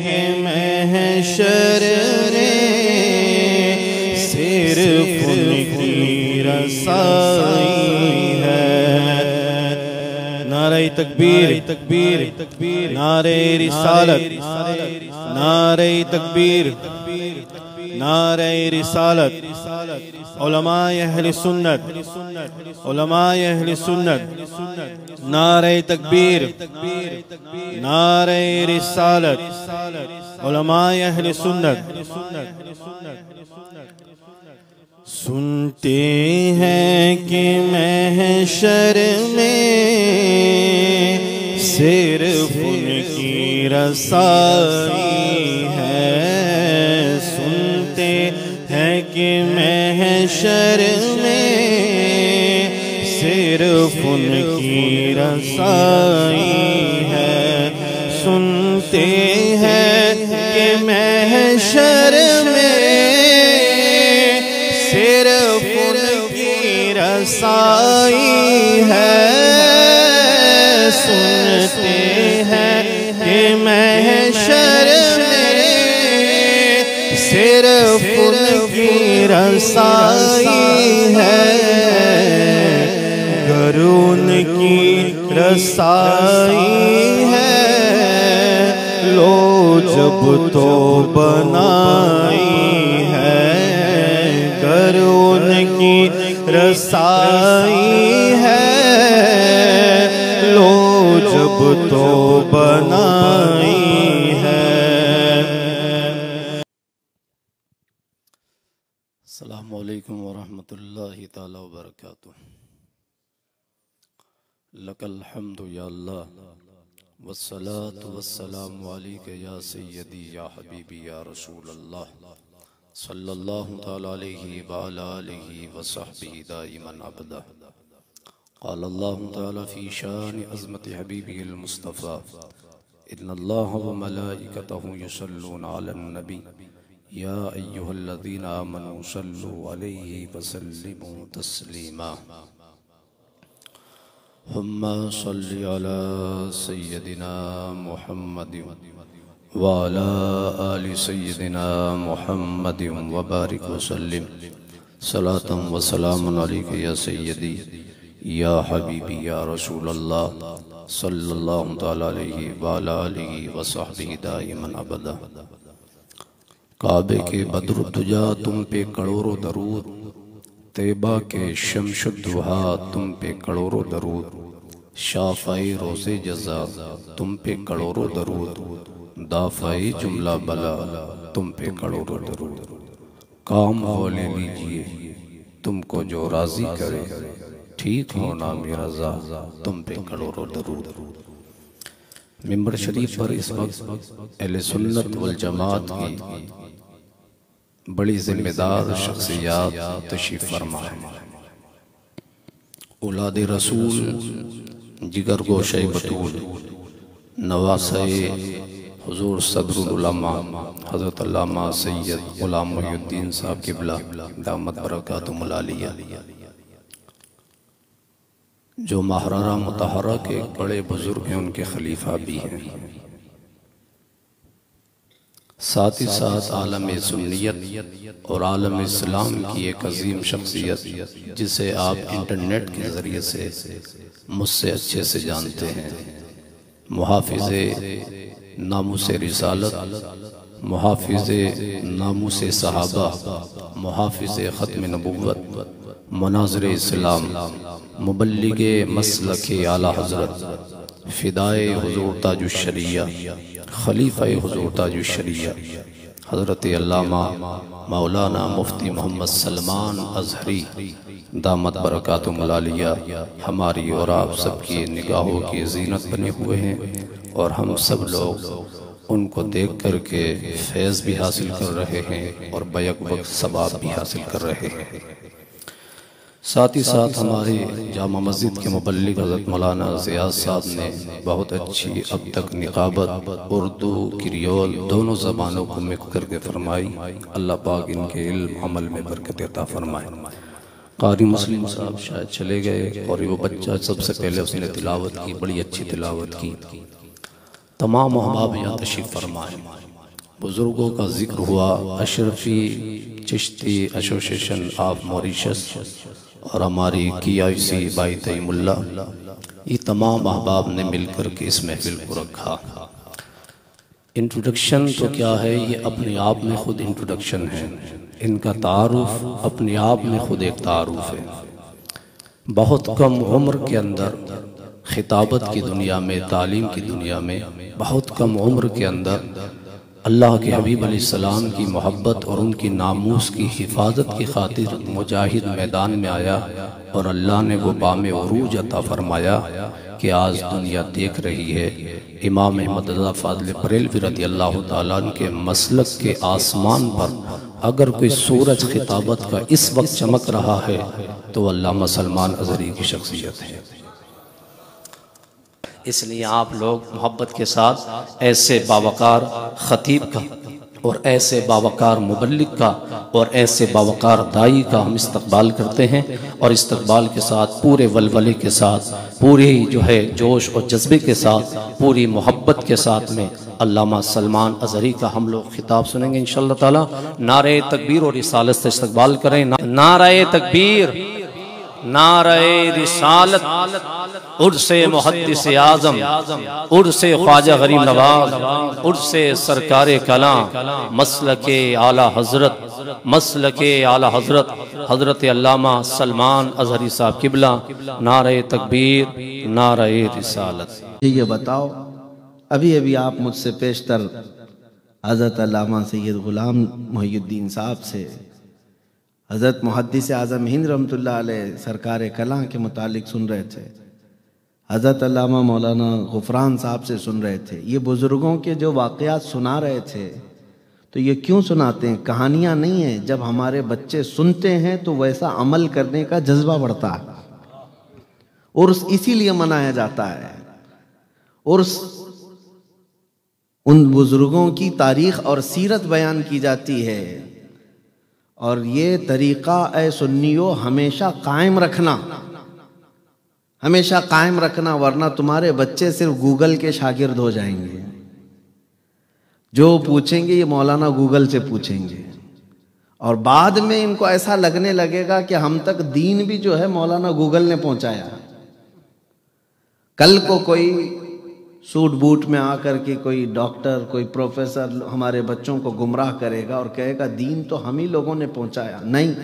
है महशर में सिर्फ उनकी रसाई है। नारे तकबीर तकबीर तकबीर, नारे रिसालत नारे तकबीर नारे रिसालत। उलमाए अहले सुन्नत उलमाए अहले सुन्नत, नारे तकबीर नारे रिसालत। उलमाए अहले सुन्नत सुनते हैं कि महशर में सिर्फ उनकी रसाई है। सुनते हैं कि महशर में सिर्फ उनकी रसाई है। सुनते हैं कि महशर में सिर्फ उनकी रसाई है। सुनते हैं कि महशर में सिर्फ उनकी रसाई है। गर उनकी रसाई है लो जब तो बनाई है। गर उनकी रसाई है लो जब तो बनाई है। अस्सलामु अलैकुम वरहमतुल्लाहि ताला वबरकातुह। लकल हम्दु या अल्लाह वस्सलातु वस्सलामु अलैका या सय्यदी या हबीबी या रसूल अल्लाह सल्लल्लाहु तआला अलैहि व अला आलिहि व सहबिहि दाइमन अबदा। क़ाल अल्लाहु तआला फ़ी शान अज़मति हबीबिहिल मुस्तफ़ा इन्नल्लाह व मलाइकतहु युसल्लूना अलन नबी या अय्युहल्लज़ीना आमनू सल्लू अलैहि व सल्लिमू तस्लीमा। हुम्मा सल्लि अला सय्यदिना मुहम्मदिन व अला आलि सय्यदिना मुहम्मदिन व बारिक व सल्लिम सलातन व सलामुन अलैका या सय्यदी या हबीबी या रसूल अल्लाह सल्लल्लाहु तआला अलैहि व अला आलिहि व सहबिहि दाइमन अबदा। काबे के बद्रुद्दुजा तुम पे करोड़ों दरूद, तैबा के शमशुद्दुहा तुम पे करोड़ों दरूद, शाफ़ाई रोज़े जज़ा तुम पे करोड़ों दरूद, दाफ़ाई जुमला बला तुम पे करोड़ों दरूद। काम हो ले लीजिए तुमको जो राज़ी करे, ठीक हो ना मेरा ज़ा तुम पे करोड़ों दरूद। मिंबर शरीफ पर इस वक्त अहले सुन्नत वल जमात की बड़ी जिम्मेदार शख्सियात तशरीफ फरमा है। औलाद रसूल, जिगर गोशे बतूल, नवासे हुजूर सदरुल उलमा हज़रत अल्लामा सैयद ग़ुलाम मुहीउद्दीन साहब क़िबला दामत बरकातुहुल आलिया, जो महरारा मुतहरा के बड़े बुजुर्ग हैं, उनके खलीफा भी हैं। साथ ही साथ आलम सुन्नियत और आलम इस्लाम की एक अजीम शख्सियत, जिसे आप इंटरनेट के ज़रिए से मुझसे अच्छे से जानते हैं, मुहाफ़िज़े नामुसे रिसालत, मुहाफ़िज़े नामुसे सहाबा, मुहाफ़िज़े ख़त्म नबुव्वत, मुनाज़िर इस्लाम, मुबल्लिगे मसलके आला हज़रत, फ़िदाए हुज़ूर ताजुश्शरिया, खलीफ़ा हुज़ूर ताजुश्शरिया हज़रत अल्लामा मौलाना मुफ्ती मोहम्मद सलमान अज़हरी दामत बरकातुहुल आलिया हमारी और आप सबकी निगाहों की ज़ीनत बने हुए हैं, और हम सब लोग उनको देख कर के फैज़ भी हासिल कर रहे हैं और बैक वक्त सवाब भी हासिल कर रहे हैं। साथ ही साथ हमारे जामा मस्जिद के मुबल्लिग हज़रत मौलाना ज़ियाद साहब ने बहुत अच्छी अब तक निकाबत उर्दू क्रियोल दोनों ज़बानों को मिक्स करके फरमाई। अल्लाह पाक इनके इल्म अमल में बरकत अता फरमाए। कारी मुस्लिम साहब शायद चले गए और वो बच्चा सबसे पहले उसने तिलावत की, बड़ी अच्छी तिलावत की। तमाम अहबाब यहाँ तशरीफ़ फरमाएं। बुज़ुर्गों का जिक्र हुआ, Ashrafi Chishti association of Mauritius और हमारी KIC बाई तईमुल्ला, ये तमाम अहबाब ने मिलकर के इस महफिल को रखा। इंट्रोडक्शन तो क्या है, ये अपने आप में ख़ुद इंट्रोडक्शन है। इनका तारुफ़ अपने आप में ख़ुद एक तारुफ़ है। बहुत कम उम्र के अंदर खिताबत की दुनिया में, तालीम की दुनिया में, बहुत कम उम्र के अंदर अल्लाह के हबीब अलैहिस्सलाम की मोहब्बत और उनकी नामूस की हिफाजत की खातिर मुजाहिद मैदान में आया और अल्लाह ने वो बामे उरूज अता फरमाया कि आज दुनिया देख रही है इमाम अहमद रज़ा फ़ाज़िल बरेलवी रज़ियल्लाहु ताला अन्हु के मसलक के आसमान पर अगर कोई सूरज खिताबत का इस वक्त चमक रहा है तो अल्लामा सलमान अज़हरी की शख्सियत है। इसलिए आप लोग मोहब्बत के साथ ऐसे बावकार ख़तीब का और ऐसे बावकार मुबल्लिग का और ऐसे बावकार दाई का हम इस्तक़बाल करते हैं और इस्तक़बाल के साथ पूरे वलवले के साथ, पूरे जो है जोश और जज्बे के साथ, पूरी मोहब्बत के साथ में अल्लामा सलमान अज़हरी का हम लोग खिताब सुनेंगे इंशाअल्लाह ताला। नारे तकबीर और रिसालत से इस्तक़बाल करें। नारे तकबीर, नारे रिसालत, उर्से मुहद्दिस आज़म, उर्से ख्वाजा गरीब नवाज, उर्से सरकारे कलाम, मसलके आला हजरत, मसलके आला हजरत हजरत अल्लामा सलमान अज़हरी साहब किबला। नारे तकबीर, नारे रिसालत। ये बताओ, अभी अभी आप मुझसे पेशतर हज़रत अल्लामा सैयद ग़ुलाम मुहियुद्दीन साहब से हज़रत मुहद्दिस आज़म हिंद रहमतुल्लाह अलैह सरकार कलां के मुतालिक सुन रहे थे, हज़रत अल्लामा मौलाना ग़ुफ़रान साहब से सुन रहे थे। ये बुज़ुर्गों के जो वाक़यात सुना रहे थे, तो ये क्यों सुनाते हैं? कहानियाँ नहीं हैं। जब हमारे बच्चे सुनते हैं तो वैसा अमल करने का जज्बा बढ़ता है। उर्स इसीलिए मनाया जाता है। उर्स उन बुज़ुर्गों की तारीख़ और सीरत बयान की जाती है। और ये तरीक़ा ए सुन्नियो हमेशा कायम रखना, हमेशा कायम रखना, वरना तुम्हारे बच्चे सिर्फ गूगल के शागिर्द हो जाएंगे। जो पूछेंगे ये मौलाना गूगल से पूछेंगे और बाद में इनको ऐसा लगने लगेगा कि हम तक दीन भी जो है मौलाना गूगल ने पहुंचाया। कल को कोई सूट बूट में आकर के कोई डॉक्टर, कोई प्रोफेसर हमारे बच्चों को गुमराह करेगा और कहेगा दीन तो हम ही लोगों ने पहुंचाया। नहीं,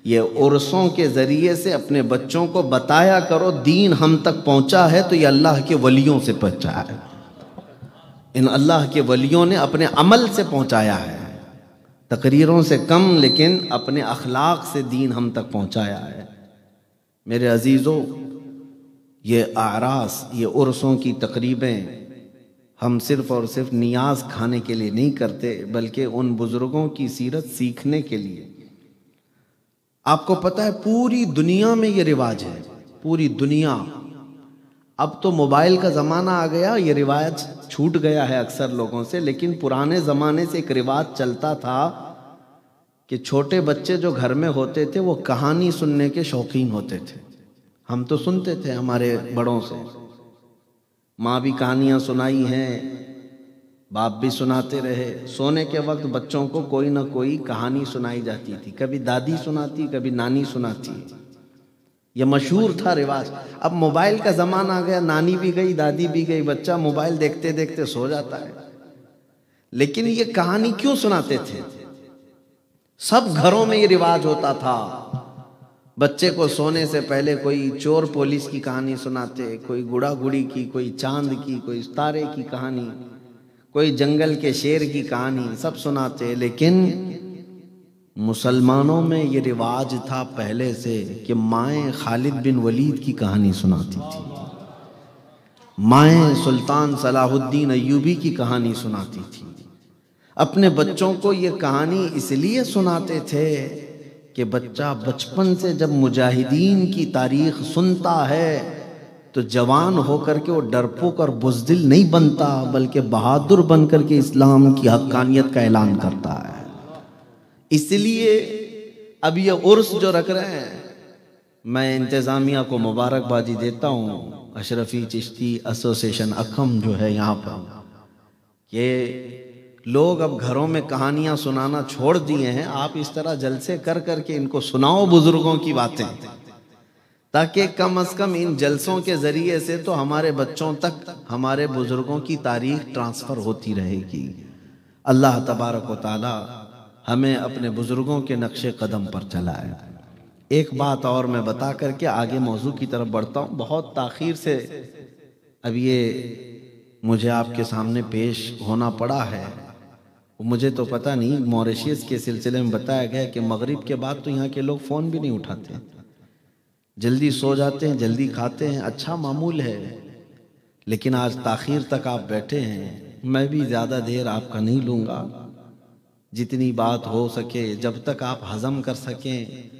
ये उर्सों के ज़रिए से अपने बच्चों को बताया करो दीन हम तक पहुंचा है तो ये अल्लाह के वलियों से पहुंचा है। इन अल्लाह के वलियों ने अपने अमल से पहुंचाया है, तकरीरों से कम, लेकिन अपने अखलाक से दीन हम तक पहुंचाया है। मेरे अजीज़ों, ये आरास, ये उर्सों की तकरीबें हम सिर्फ़ और सिर्फ नियाज खाने के लिए नहीं करते, बल्कि उन बुज़ुर्गों की सीरत सीखने के लिए। आपको पता है पूरी दुनिया में ये रिवाज है, पूरी दुनिया। अब तो मोबाइल का ज़माना आ गया, ये रिवाज छूट गया है अक्सर लोगों से, लेकिन पुराने ज़माने से एक रिवाज चलता था कि छोटे बच्चे जो घर में होते थे वो कहानी सुनने के शौकीन होते थे। हम तो सुनते थे हमारे बड़ों से, माँ भी कहानियाँ सुनाई हैं, बाप भी सुनाते रहे। सोने के वक्त बच्चों को कोई ना कोई कहानी सुनाई जाती थी, कभी दादी सुनाती, कभी नानी सुनाती। यह मशहूर था रिवाज। अब मोबाइल का ज़माना आ गया, नानी भी गई, दादी भी गई, बच्चा मोबाइल देखते देखते सो जाता है। लेकिन ये कहानी क्यों सुनाते थे? सब घरों में ये रिवाज होता था। बच्चे को सोने से पहले कोई चोर पुलिस की कहानी सुनाते, कोई गुड़ा गुड़ी की, कोई चांद की, कोई तारे की कहानी, कोई जंगल के शेर की कहानी, सब सुनाते। लेकिन मुसलमानों में ये रिवाज था पहले से कि माएँ खालिद बिन वलीद की कहानी सुनाती थी, माएँ सुल्तान सलाहुद्दीन अय्यूबी की कहानी सुनाती थी। अपने बच्चों को ये कहानी इसलिए सुनाते थे कि बच्चा बचपन से जब मुजाहिदीन की तारीख सुनता है तो जवान होकर के वो डरपोक और बुज़दिल नहीं बनता, बल्कि बहादुर बनकर के इस्लाम की हक्कानियत का ऐलान करता है। इसलिए अब ये उर्स जो रख रहे हैं, मैं इंतज़ामिया को मुबारकबादी देता हूँ। अशरफी चिश्ती एसोसिएशन अखम जो है यहाँ पर, ये लोग अब घरों में कहानियां सुनाना छोड़ दिए हैं। आप इस तरह जलसे कर करके इनको सुनाओ बुजुर्गों की बातें, ताकि कम से कम इन जलसों के जरिए से तो हमारे बच्चों तक हमारे बुजुर्गों की तारीख ट्रांसफर होती रहेगी। अल्लाह तबारक व तआला हमें अपने बुजुर्गों के नक्शे कदम पर चलाए। एक बात और मैं बता करके आगे मौजू की तरफ बढ़ता हूँ। बहुत ताख़ीर से अब ये मुझे आपके सामने पेश होना पड़ा है। मुझे तो पता नहीं, मॉरिशस के सिलसिले में बताया गया कि मगरिब के बाद तो यहाँ के लोग फ़ोन भी नहीं उठाते, जल्दी सो जाते हैं, जल्दी खाते हैं, अच्छा मामूल है। लेकिन आज ताख़ीर तक आप बैठे हैं, मैं भी ज़्यादा देर आपका नहीं लूँगा। जितनी बात हो सके, जब तक आप हज़म कर सकें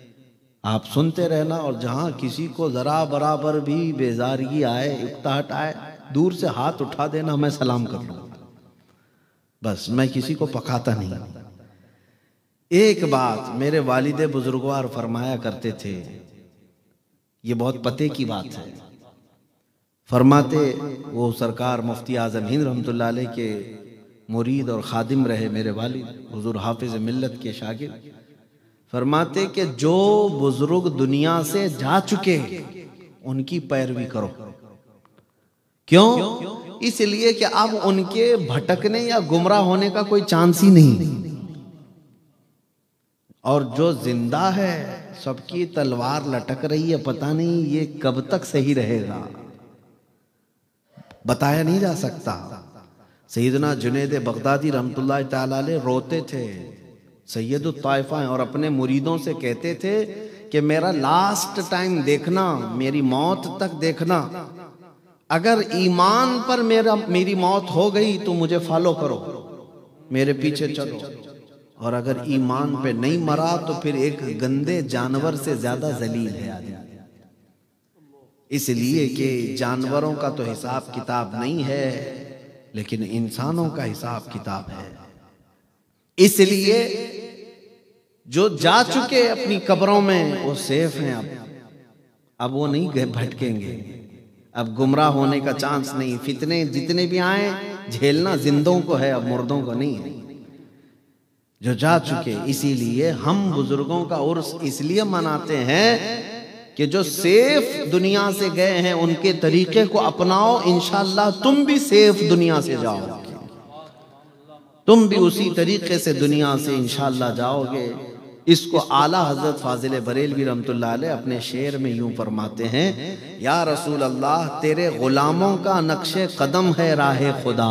आप सुनते रहना। और जहाँ किसी को ज़रा बराबर भी बेजारगी आए, उकताहट आए, दूर से हाथ उठा देना, मैं सलाम कर लूँगा। बस मैं किसी को पकाता नहीं। एक बात मेरे वालिद बुजुर्गवार फरमाया करते थे, ये बहुत पते की बात है। फरमाते, वो सरकार मुफ्ती आज़म हिंद रहमतुल्लाह अलैह के मुरीद और खादिम रहे मेरे वालिद, हुजूर हाफिज मिल्लत के शागिर्द। फरमाते कि जो बुजुर्ग दुनिया से जा चुके उनकी पैरवी करो। क्यों? इसलिए कि अब उनके भटकने या गुमराह होने का कोई चांस ही नहीं। और जो जिंदा है, सबकी तलवार लटक रही है, पता नहीं ये कब तक सही रहेगा, बताया नहीं जा सकता। सैयदना जुनैद बगदादी रहमतुल्लाह तआला अलैह रोते थे, सैयदुत ताइफा हैं, और अपने मुरीदों से कहते थे कि मेरा लास्ट टाइम देखना, मेरी मौत तक देखना। अगर ईमान पर मेरी मौत हो गई तो मुझे फॉलो करो, मेरे पीछे चलो। और अगर ईमान पे नहीं मरा तो फिर एक गंदे जानवर से ज्यादा जलील है आदमी। इसलिए कि जानवरों का तो हिसाब किताब नहीं है, लेकिन इंसानों का हिसाब किताब है। इसलिए जो जा चुके अपनी कब्रों में वो सेफ हैं। अब वो नहीं भटकेंगे, अब गुमराह होने का चांस नहीं। फितने जितने भी आए झेलना जिंदों को है, अब मुर्दों को नहीं है, जो जा चुके। इसीलिए हम बुजुर्गों का उर्स इसलिए मनाते हैं कि जो सेफ दुनिया से गए हैं उनके तरीके को अपनाओ, इंशाअल्लाह तुम भी सेफ दुनिया से जाओगे, तुम भी उसी तरीके से दुनिया से इंशाअल्लाह जाओगे। इसको आला हजरत फाजिल बरेलवी रहमतुल्लाह अलैह अपने शेर में यूं फरमाते हैं, या रसूल अल्लाह तेरे गुलामों का नक्शे कदम है राह खुदा,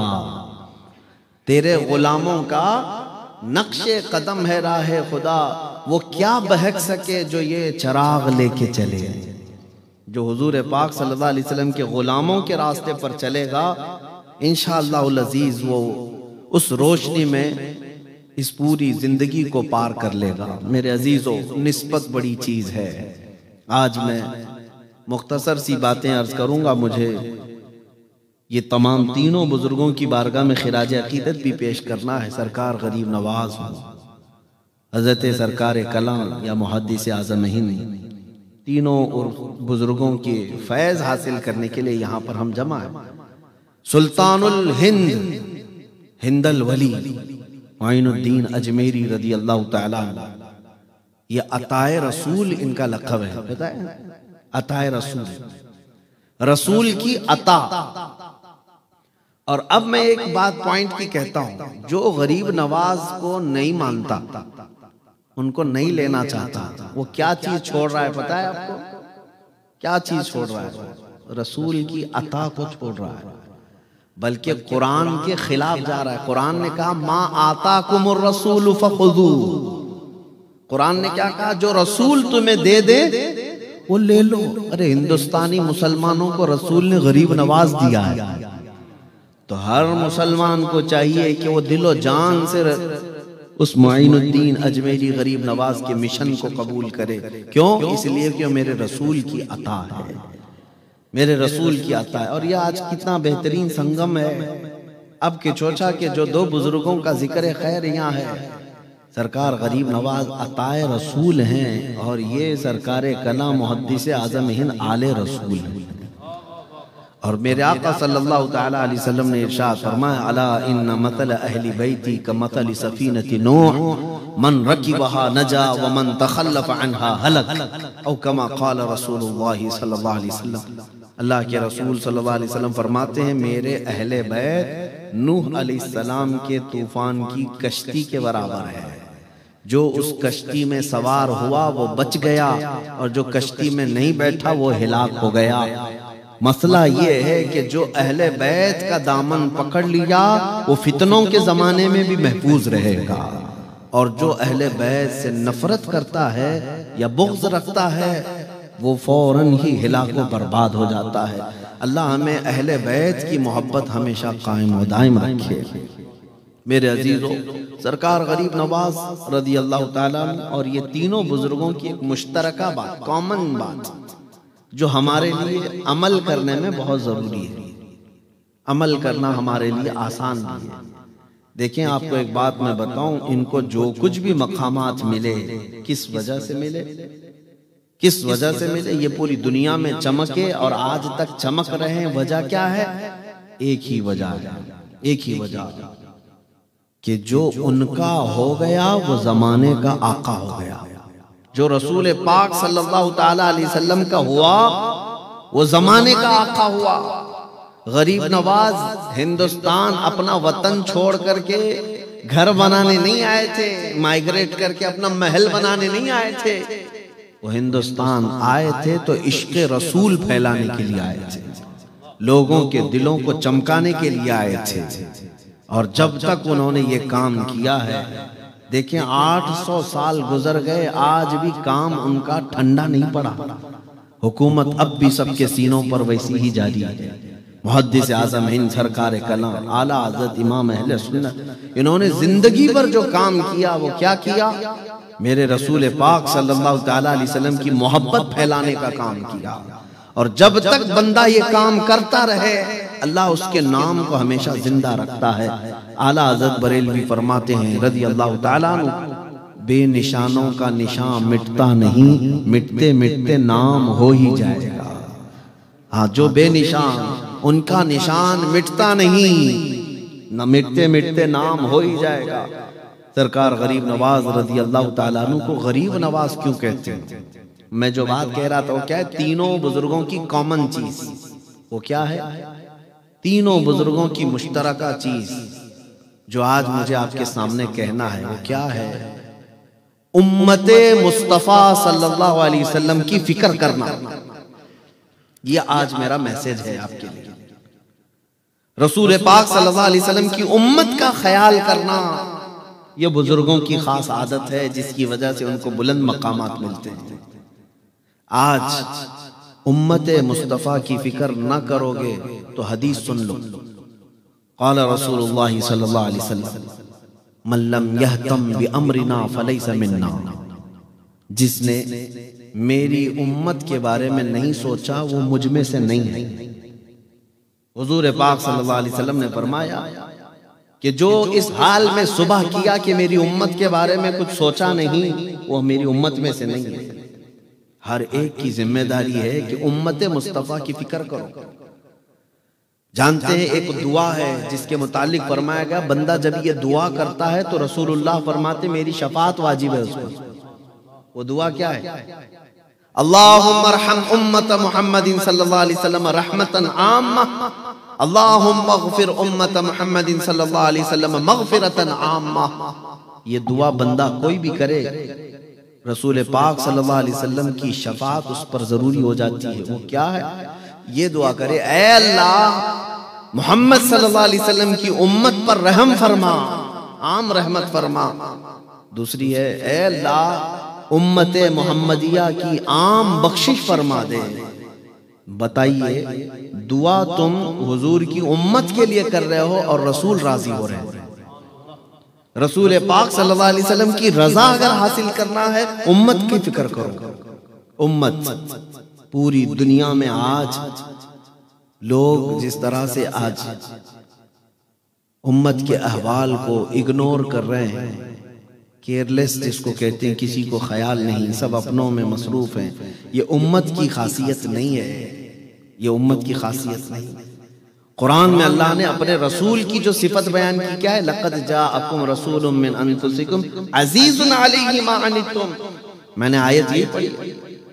तेरे गुलामों का नक्शे कदम है राह खुदा। वो क्या बहक सके जो ये चराग लेके चले। जो हुजूर पाक सल्लल्लाहु अलैहि वसल्लम के गुलामों के रास्ते पर चलेगा, इंशाअल्लाह अज़ीज़ वो उस रोशनी में इस पूरी जिंदगी को पार कर लेगा। मेरे अजीजों, निस्बत बड़ी चीज है। आज मैं मुख्तसर सी बातें अर्ज करूंगा। मुझे ये तमाम तीनों बुजुर्गों की बारगाह में खिराज अकीदत भी पेश करना है। सरकार गरीब नवाज हो, हजरत सरकार कलाम या मुहद्दिस आज़म हिंद, तीनों और बुजुर्गों के फैज़ हासिल करने के लिए यहाँ पर हम जमा है। सुल्तानुल हिंद हिंदल वली मोइनुद्दीन अजमेरी रदी अल्लाह ताला, ये अताए रसूल इनका लक़ब है। पता है, अताए रसूल, रसूल की अता। और अब मैं एक बात पॉइंट की कहता हूं, जो गरीब नवाज को नहीं मानता, उनको नहीं लेना चाहता, वो क्या चीज छोड़ रहा है पता है आपको? क्या चीज छोड़ रहा है? रसूल की अता को छोड़ रहा है, बल्कि कुरान के खिलाफ जा रहा है। कुरान ने कहा मा आताकुमुर रसूल फखुदू। कुरान ने क्या कहा? जो रसूल तुम्हें दे दे वो ले लो। अरे हिंदुस्तानी मुसलमानों को रसूल ने गरीब नवाज दिया है, तो हर मुसलमान को चाहिए कि वो दिलो जान से उस मोइनुद्दीन अजमेरी गरीब नवाज के मिशन को कबूल करे। क्यों? इसलिए कि मेरे रसूल की अता है, मेरे रसूल की अता है। और यह आज कितना बेहतरीन संगम है। अब के चोचा के जो दो बुजुर्गों का जिक्र खैर यहाँ है, सरकार गरीब नवाज अताए रसूल हैं, और ये सरकार कला मुहद्दिस आज़म हिंद आले रसूल हैं। और मेरे आका सल्लल्लाहु तआला अलैहि वसल्लम ने इरशाद फरमाया, अला इन्न मतल अहली बैती का मतल सफीनति नूह मन रकिबहा नजा व मन तखल्लफ अन्हा हलक औ कमा क़ाल रसूलुल्लाह सल्लल्लाहु अलैहि वसल्लम। अल्लाह के रसूल सल्लल्लाहु अलैहि वसल्लम फरमाते हैं, मेरे अहले बैत नूह अलैहिस्सलाम के तूफान की कश्ती के बराबर है। जो उस कश्ती में सवार हुआ वो बच गया, और जो कश्ती में नहीं बैठा वो हिलाक हो गया। मसला ये है कि जो अहले बैत का दामन पकड़ लिया वो फितनों के ज़माने में भी महफूज रहेगा, और जो अहले बैत से नफरत करता है या बुग़्ज़ रखता है वो फौरन ही हिलाक व बर्बाद हो जाता है। अल्लाह हमें अहले बैत की मोहब्बत हमेशा कायम व दायम रखे। मेरे अजीज़ों, सरकार गरीब नवाज रज़ी अल्लाह ताला और ये तीनों बुजुर्गों की एक मुश्तरका बात, कॉमन बात जो हमारे लिए अमल करने में बहुत ज़रूरी है। अमल करना हमारे लिए आसान भी है। देखें, आपको एक बात मैं बताऊं, इनको जो कुछ भी मकामात मिले किस वजह से मिले, किस वजह से मिले? ये पूरी दुनिया में चमके और आज तक चमक रहे हैं। वजह क्या है? एक ही वजह है, एक ही वजह कि जो उनका हो गया वो जमाने का आका हो गया। जो रसूल पाक सल्लल्लाहु ताला अलैहि वसल्लम का हुआ वो जमाने का आका हुआ। गरीब नवाज हिंदुस्तान अपना वतन छोड़ करके घर बनाने नहीं आए थे, माइग्रेट करके अपना महल बनाने नहीं आए थे। वो हिंदुस्तान आए थे तो इश्क रसूल फैलाने के लिए आए थे, लोगों के दिलों को चमकाने के लिए आए थे। और जब तक उन्होंने ये काम किया है, देखें 800 साल गुजर गए, आज भी काम उनका ठंडा नहीं पड़ा। हुकूमत अब भी सबके सीनों पर वैसी ही जारी है। मुहद्दिस आज़म हिंद सरकार कलाम आला हज़रत इमाम अहले सुन्नत, इन्होंने जिंदगी भर जो काम किया वो क्या किया? मेरे रसूल पाक सल्लल्लाहु ताला अलैहि वसल्लम की मोहब्बत फैलाने का काम किया। और जब तक बंदा ये काम करता रहे, अल्लाह उसके नाम को हमेशा जिंदा रखता है। आला हज़रत बरेलवी फरमाते हैं रज़ी अल्लाह ताला अन्हु, बेनिशानों का निशान मिटता नहीं, मिटते मिटते नाम हो ही जाएगा। हाँ, जो बेनिशान उनका निशान मिटता नहीं, न मिटते मिटते नाम हो ही जाएगा। सरकार गरीब नवाज रज़ी अल्लाह ताला अन्हु को गरीब नवाज क्यों कहते हैं? मैं जो बात कह रहा था वो क्या है? तीनों बुजुर्गों की कॉमन चीज वो क्या है? तीनों बुजुर्गों की मुश्तरका चीज जो आज मुझे आपके सामने कहना है वो क्या है? उम्मते मुस्तफा सल्लल्लाहु अलैहि वसल्लम की फिक्र करना। ये आज मेरा मैसेज है आपके लिए। रसूल पाक सल्लल्लाहु अलैहि वसल्लम की उम्मत का ख्याल करना ये बुजुर्गों की खास आदत है, जिसकी वजह से उनको बुलंद मकामात मिलते हैं। आज उम्मत मुस्तफ़ा की फिक्र न करोगे तो हदीस सुन लो। क़ाल रसूलुल्लाह सल्लल्लाहु अलैहि वसल्लम, मन लम यहतम बि अमरिना फलैसा मिन्ना। जिसने मेरी उम्मत के बारे में नहीं सोचा वो मुझ में से नहीं है। हुजूर पाक सल्लल्लाहु अलैहि वसल्लम ने फरमाया कि जो इस हाल में सुबह किया कि मेरी उम्मत के बारे में कुछ सोचा नहीं, वो मेरी उम्मत में से नहीं है। हर एक की जिम्मेदारी है कि उम्मत मुस्तफ़ा की फिक्र करो। जानते हैं एक दुआ है जिसके मुतालिक फरमाया गया, बंदा जब ये दुआ करता है तो रसूलुल्लाह फरमाते मेरी शफाअत वाजिब है उसको। वो दुआ क्या है? अल्लाहुम्मा अरहम उम्मत मुहम्मदिन सल्लल्लाहु अलैहि वसल्लम रहमतन आम्मा, अल्लाहुम्मा अग़फिर उम्मत मुहम्मदिन सल्लल्लाहु अलैहि वसल्लम मग़फ़िरतन आम्मा। ये दुआ बंदा कोई भी करे, रसूल पाक सल्लल्लाहु अलैहि वसल्लम की शफाअत उस पर जरूरी हो जाती है। वो क्या है? ये दुआ करे, ऐ अल्लाह मोहम्मद सल्लल्लाहु अलैहि वसल्लम की उम्मत पर रहम फरमा, आम रहमत फरमा। दूसरी है, ऐ अल्लाह उम्मत मोहम्मदिया की आम बख्शिश फरमा दे। बताइए, दुआ तुम हुजूर की उम्मत के लिए कर रहे हो और रसूल राजी हो रहे हैं। रसूल पाक सल्लल्लाहु अलैहि वसल्लम की रजा अगर हासिल करना है, उम्मत की फिक्र करो। उम्मत पूरी दुनिया में आज लोग जिस तरह से आज उम्मत के अहवाल को इग्नोर कर रहे हैं, केयरलेस जिसको कहते हैं, किसी को ख्याल नहीं, सब अपनों में मसरूफ हैं, ये उम्मत की खासियत नहीं है। ये उम्मत की खासियत नहीं। कुरान में अल्लाह ने अपने रसूल की जो सिफत बयान की क्या है, लक़द जाअकुम रसूलुम मिन अनफुसिकुम अज़ीज़ुन अलैहि मा अनित्तुम। मैंने आयत ये पढ़ी,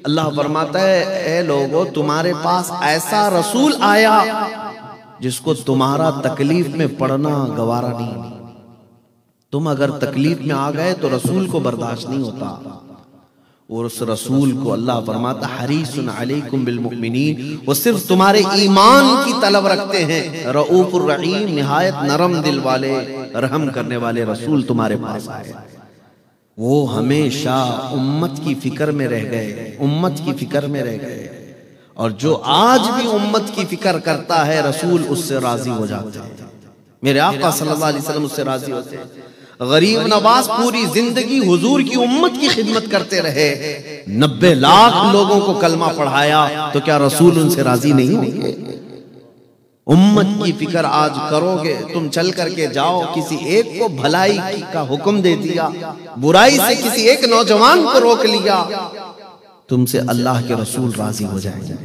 अल्लाह फरमाता है ए लोगों तुम्हारे पास ऐसा रसूल आया जिसको तुम्हारा तकलीफ में पड़ना गवारा नहीं। तुम अगर तकलीफ में आ गए तो रसूल को बर्दाश्त नहीं होता। और उस रसूल को अल्लाह फरमाता हरीसुन अलैकुम बिल मुमिनीन, वो सिर्फ तुम्हारे ईमान की तलब रखते हैं। रऊफुर रहीम, निहायत नरम दिल वाले, रहम करने वाले रसूल तुम्हारे पास आए। वो हमेशा उम्मत की फिक्र में रह गए, उम्मत की फिक्र में रह गए। और जो आज भी उम्मत की फिक्र करता है रसूल उससे राजी हो जाते हैं। मेरे आका सल्लल्लाहु अलैहि वसल्लम उससे राजी होते हैं। गरीब नवाज पूरी जिंदगी हुजूर की उम्मत की खिदमत करते रहे, 90 लाख लोगों को कलमा पढ़ाया, तो क्या रसूल उनसे राजी नहीं होंगे? उम्मत की फिक्र आज करोगे, तुम चल करके जाओ, किसी एक को भलाई का हुक्म दे दिया, बुराई से किसी एक नौजवान को रोक लिया, तुमसे अल्लाह के रसूल राजी हो जाएंगे।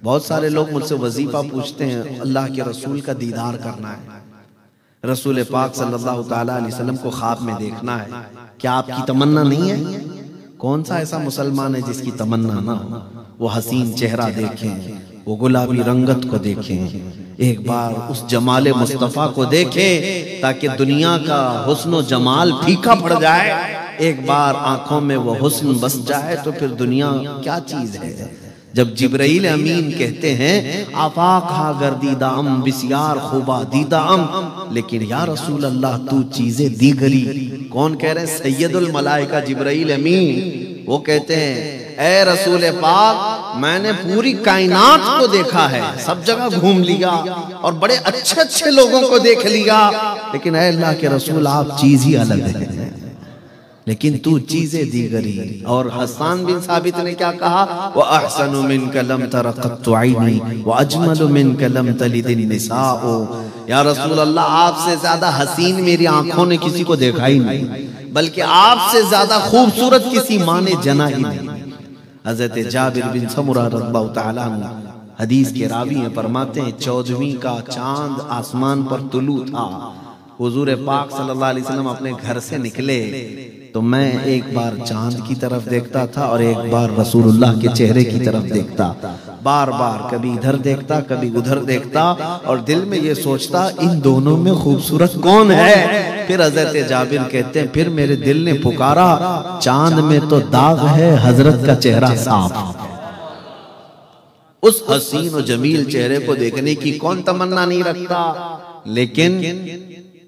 बहुत सारे लोग मुझसे वजीफा पूछते हैं, अल्लाह के रसूल का दीदार करना है, रसूल पाक सल्लल्लाहु ताला अलैहि वसल्लम को ख्वाब में देखना है। क्या आपकी तमन्ना नहीं है? कौन सा ऐसा मुसलमान है जिसकी तमन्ना ना हो? वो हसीन चेहरा देखें, वो गुलाबी रंगत को देखें, एक बार उस जमाले मुस्तफ़ा को देखें ताकि दुनिया का हुस्न जमाल फीका पड़ जाए। एक बार आंखों में वो हुस्न बस जाए तो फिर दुनिया क्या चीज है। जब जिब्राइल अमीन कहते हैं आफाक हा गर्दीदाम बिसियार खुबा दीदाम, लेकिन या रसूल अल्लाह तू चीजें दी गरी। कौन कह रहे हैं? सैयदुल मलाइका जिब्राइल अमीन। वो कहते हैं ए रसूल पाक मैंने पूरी कायनात को देखा है, सब जगह घूम लिया और बड़े अच्छे अच्छे लोगों को देख लिया, लेकिन ए अल्लाह के रसूल आप चीज ही अलग है, लेकिन तू चीजें दीगरी। और हसन बिन साबित ने क्या कहा? व अहसनु मिनका लम तरा क़त्तु ऐनी व अजमलु मिनका लम तलिदिन निसाओ। या रसूल अल्लाह आपसे ज्यादा हसीन मेरी आंखों ने किसी को देखा ही नहीं, बल्कि आपसे ज्यादा खूबसूरत किसी माँ ने जना ही नहीं। हजरत जाबिर बिन समुरा रज़ियल्लाहु तआला अन्हु हदीस के रावी हैं, फरमाते हैं 14वीं का चांद आसमान पर तुलू था। हुजूर पाक सल्लल्लाहु अलैहि वसल्लम अपने घर से निकले तो मैं एक बार चांद की तरफ देखता था और एक बार रसूलुल्लाह के चेहरे की तरफ देखता, बार बार कभी इधर देखता कभी उधर देखता और दिल में ये सोचता इन दोनों में खूबसूरत कौन है। फिर हजरत जाबिर कहते हैं फिर मेरे दिल ने पुकारा चांद में तो दाग है, हजरत का चेहरा साफ। उस हसीन और जमील चेहरे को देखने की कौन तमन्ना नहीं रखता। लेकिन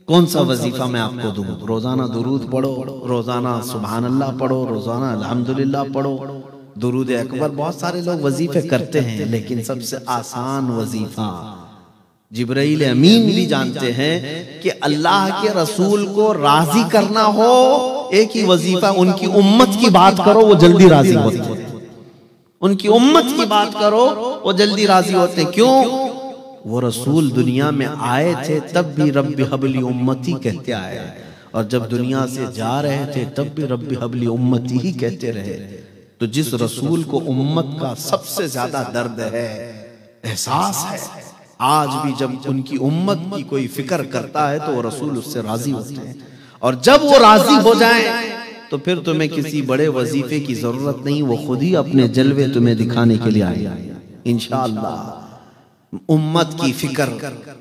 कौन सा वजीफा मैं आपको दूं? रोजाना दुरूद पढ़ो, रोजाना सुभान अल्लाह पढ़ो, रोजाना अल्हम्दुलिल्लाह पढ़ो, दुरूद अकबर। बहुत सारे लोग वजीफे करते हैं, लेकिन सबसे आसान वजीफा जिब्राइल अमीन भी जानते हैं कि अल्लाह के रसूल को राजी करना हो, एक ही वजीफा उनकी उम्मत की बात करो वो जल्दी राजी होते हैं। उनकी उम्मत की बात करो वो जल्दी राजी होते हैं। क्यों? वो रसूल दुनिया में आए थे तब भी रब्बी हबली उम्मती कहते आए, और जब दुनिया से जा रहे थे तब भी रब्बी हबली उम्मती ही कहते रहे। तो जिस रसूल को उम्मत का सबसे ज्यादा दर्द है, एहसास है, आज भी जब उनकी उम्मत की कोई फिक्र करता है तो वो रसूल उससे राजी होते हैं। और जब वो राजी हो जाएं तो फिर तुम्हें किसी बड़े वजीफे की जरूरत नहीं, वो खुद ही अपने जलवे तुम्हें दिखाने के लिए आए इंशाअल्लाह। उम्मत की फिक्र,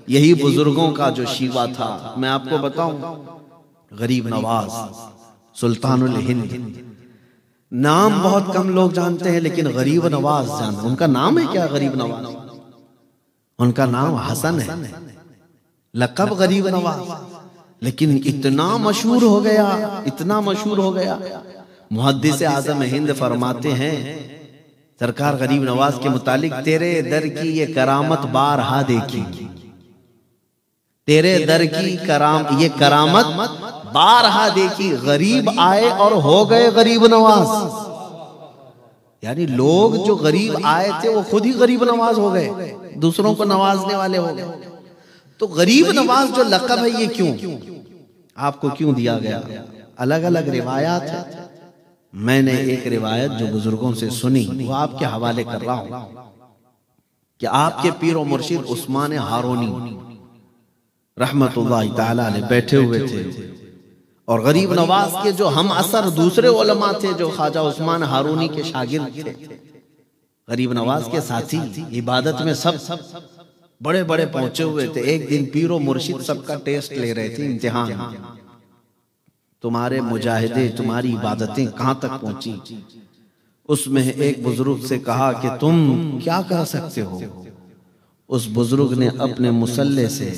यही बुजुर्गों का जो शीवा था। मैं आपको बताऊं, गरीब नवाज सुल्तानुल हिंद नाम बहुत कम लोग जानते हैं, लेकिन गरीब नवाज जानते। उनका नाम है क्या? गरीब नवाज। उनका नाम हसन है, लक़ब गरीब नवाज, लेकिन इतना मशहूर हो गया, इतना मशहूर हो गया। मुहद्दिस आज़म हिंद फरमाते हैं सरकार गरीब नवाज के मुतालिक, तेरे दर की ये करामत बारहा देखी, तेरे दर की ये करामत बारहा देखी। गरीब आए और हो गए गरीब नवाज, यानी लोग जो गरीब आए थे वो खुद ही गरीब नवाज हो गए, दूसरों को नवाजने वाले हो गए। तो गरीब नवाज जो लक़ब है ये क्यों आपको क्यों दिया गया? अलग अलग रिवायात है। मैंने एक रिवायत जो बुजुर्गों से सुनी वो आपके हवाले कर रहा हूं। कि आपके पीर और मुर्शिद उस्मान हारूनी रहमतुल्लाह ताला अलैह बैठे हुए थे और गरीब नवाज के जो हम असर दूसरे उलमा थे जो ख्वाजा उस्मान हारूनी के शागिर्द थे, गरीब नवाज के साथी, इबादत में सब बड़े बड़े पहुंचे हुए थे। एक दिन पीर और मुर्शिद सबका टेस्ट ले रहे थे, इम्तिहान, तुम्हारे मुजाहिदे, तुम्हारी इबादतें कहां तक पहुंची। उसमें एक बुजुर्ग से कहा कि तुम क्या कर सकते हो। उस बुजुर्ग ने अपने मुसल्ले से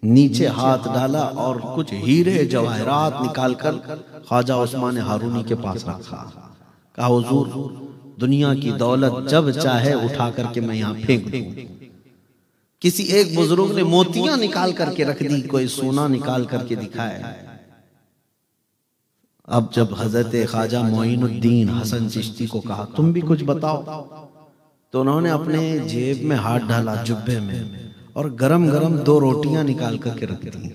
नीचे हाथ डाला और कुछ हीरे जवाहरात निकालकर ख्वाजा उस्मान हारूनी के पास रखा। कहा हुजूर, दुनिया की दौलत जब चाहे उठा करके मैं यहाँ फेंक दूं। किसी एक बुजुर्ग ने मोतियां निकाल करके रख दी, कोई सोना निकाल करके दिखाया। अब जब हजरत ख्वाजा मोइनुद्दीन हसन चिश्ती को कहा तुम भी कुछ बताओ, तो उन्होंने अपने जेब में हाथ डाला, जुब्बे में, और गरम गरम 2 रोटियां निकाल करके रख दी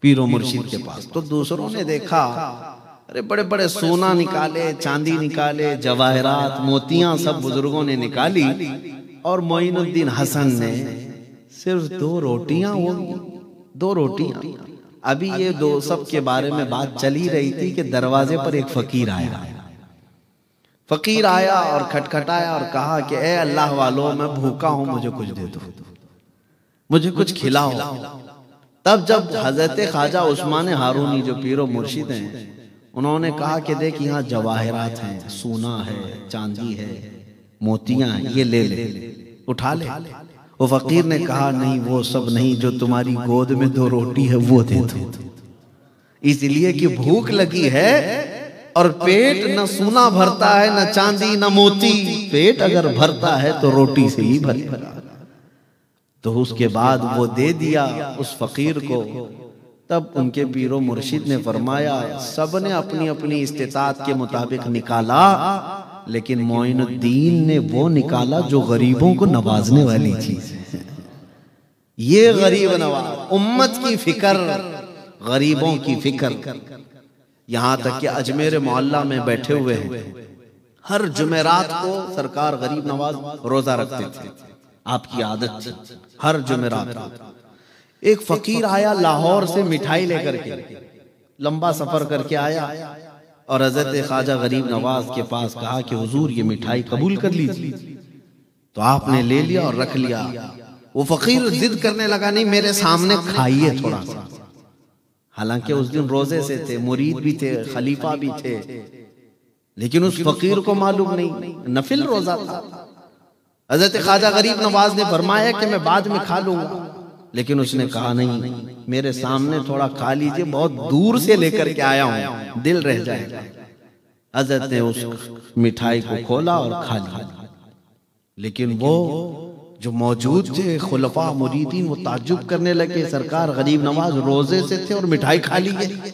पीरो मुर्शिद के पास। तो दूसरों ने देखा, अरे बड़े बड़े सोना निकाले, चांदी निकाले, जवाहरात, मोतियां सब बुजुर्गों ने निकाली, और मोइनुद्दीन हसन ने सिर्फ 2 रोटियां होगी, 2 रोटियां। अभी ये 2 सब के बारे में बात चली रही थी कि दरवाजे पर एक फकीर आया। फकीर आया और खटखटाया और कहा कि ए अल्लाह वालों, मैं भूखा हूं, मुझे कुछ दे दो, मुझे कुछ खिलाओ। तब जब हजरत ख्वाजा उस्मान हारूनी जो पीरो मुर्शिद हैं, उन्होंने कहा कि देख यहाँ जवाहरात हैं, सोना है, चांदी है, मोतियां हैं, ये ले ले, उठा ले। वो फकीर ने कहा नहीं, वो सब नहीं, जो तुम्हारी गोद में 2 रोटी है वो दे दो, इसलिए कि भूख लगी है और पेट न सोना भरता है, न चांदी, न मोती। पेट अगर भरता है तो रोटी से ही भरेगा। तो उसके बाद वो दे दिया उस फकीर को। तब उनके पीरो मुर्शिद ने फरमाया, सब ने अपनी अपनी इस्तिताअत के मुताबिक निकाला, लेकिन मोइनुद्दीन ने वो निकाला जो गरीबों को नवाजने वाली चीज है। ये गरीब नवाज, उम्मत की फिक्र, गरीबों की फिक्र। यहां तक कि अजमेर मोहल्ला में बैठे हुए हैं, हर जुमेरात को सरकार गरीब नवाज रोजा रखते थे, आपकी आदत थी हर जुमेरात। एक फकीर आया लाहौर से मिठाई लेकर के, लंबा सफर करके आया और हजरत ख्वाजा गरीब नवाज के पास कहा कि हुजूर ये मिठाई कबूल कर लीजिए। तो आपने ले लिया और रख लिया। वो फकीर जिद करने लगा, नहीं मेरे सामने खाइए थोड़ा सा। हालांकि उस दिन रोजे से थे, मुरीद भी थे, खलीफा भी थे, लेकिन उस फकीर को मालूम नहीं, नफिल रोजा था। हजरत ख्वाजा गरीब नवाज ने फरमाया कि मैं बाद में खा लूंगा, लेकिन उसने कहा नहीं, मेरे सामने थोड़ा खा लीजिए, बहुत दूर से लेकर के आया हूं, दिल रह जाएगा। हजरत ने उस मिठाई को खोला और खा लिया। लेकिन वो जो मौजूद थे खुलफा मुरीदीन, वो ताज्जुब करने लगे, सरकार गरीब नवाज रोजे से थे और मिठाई खा ली है,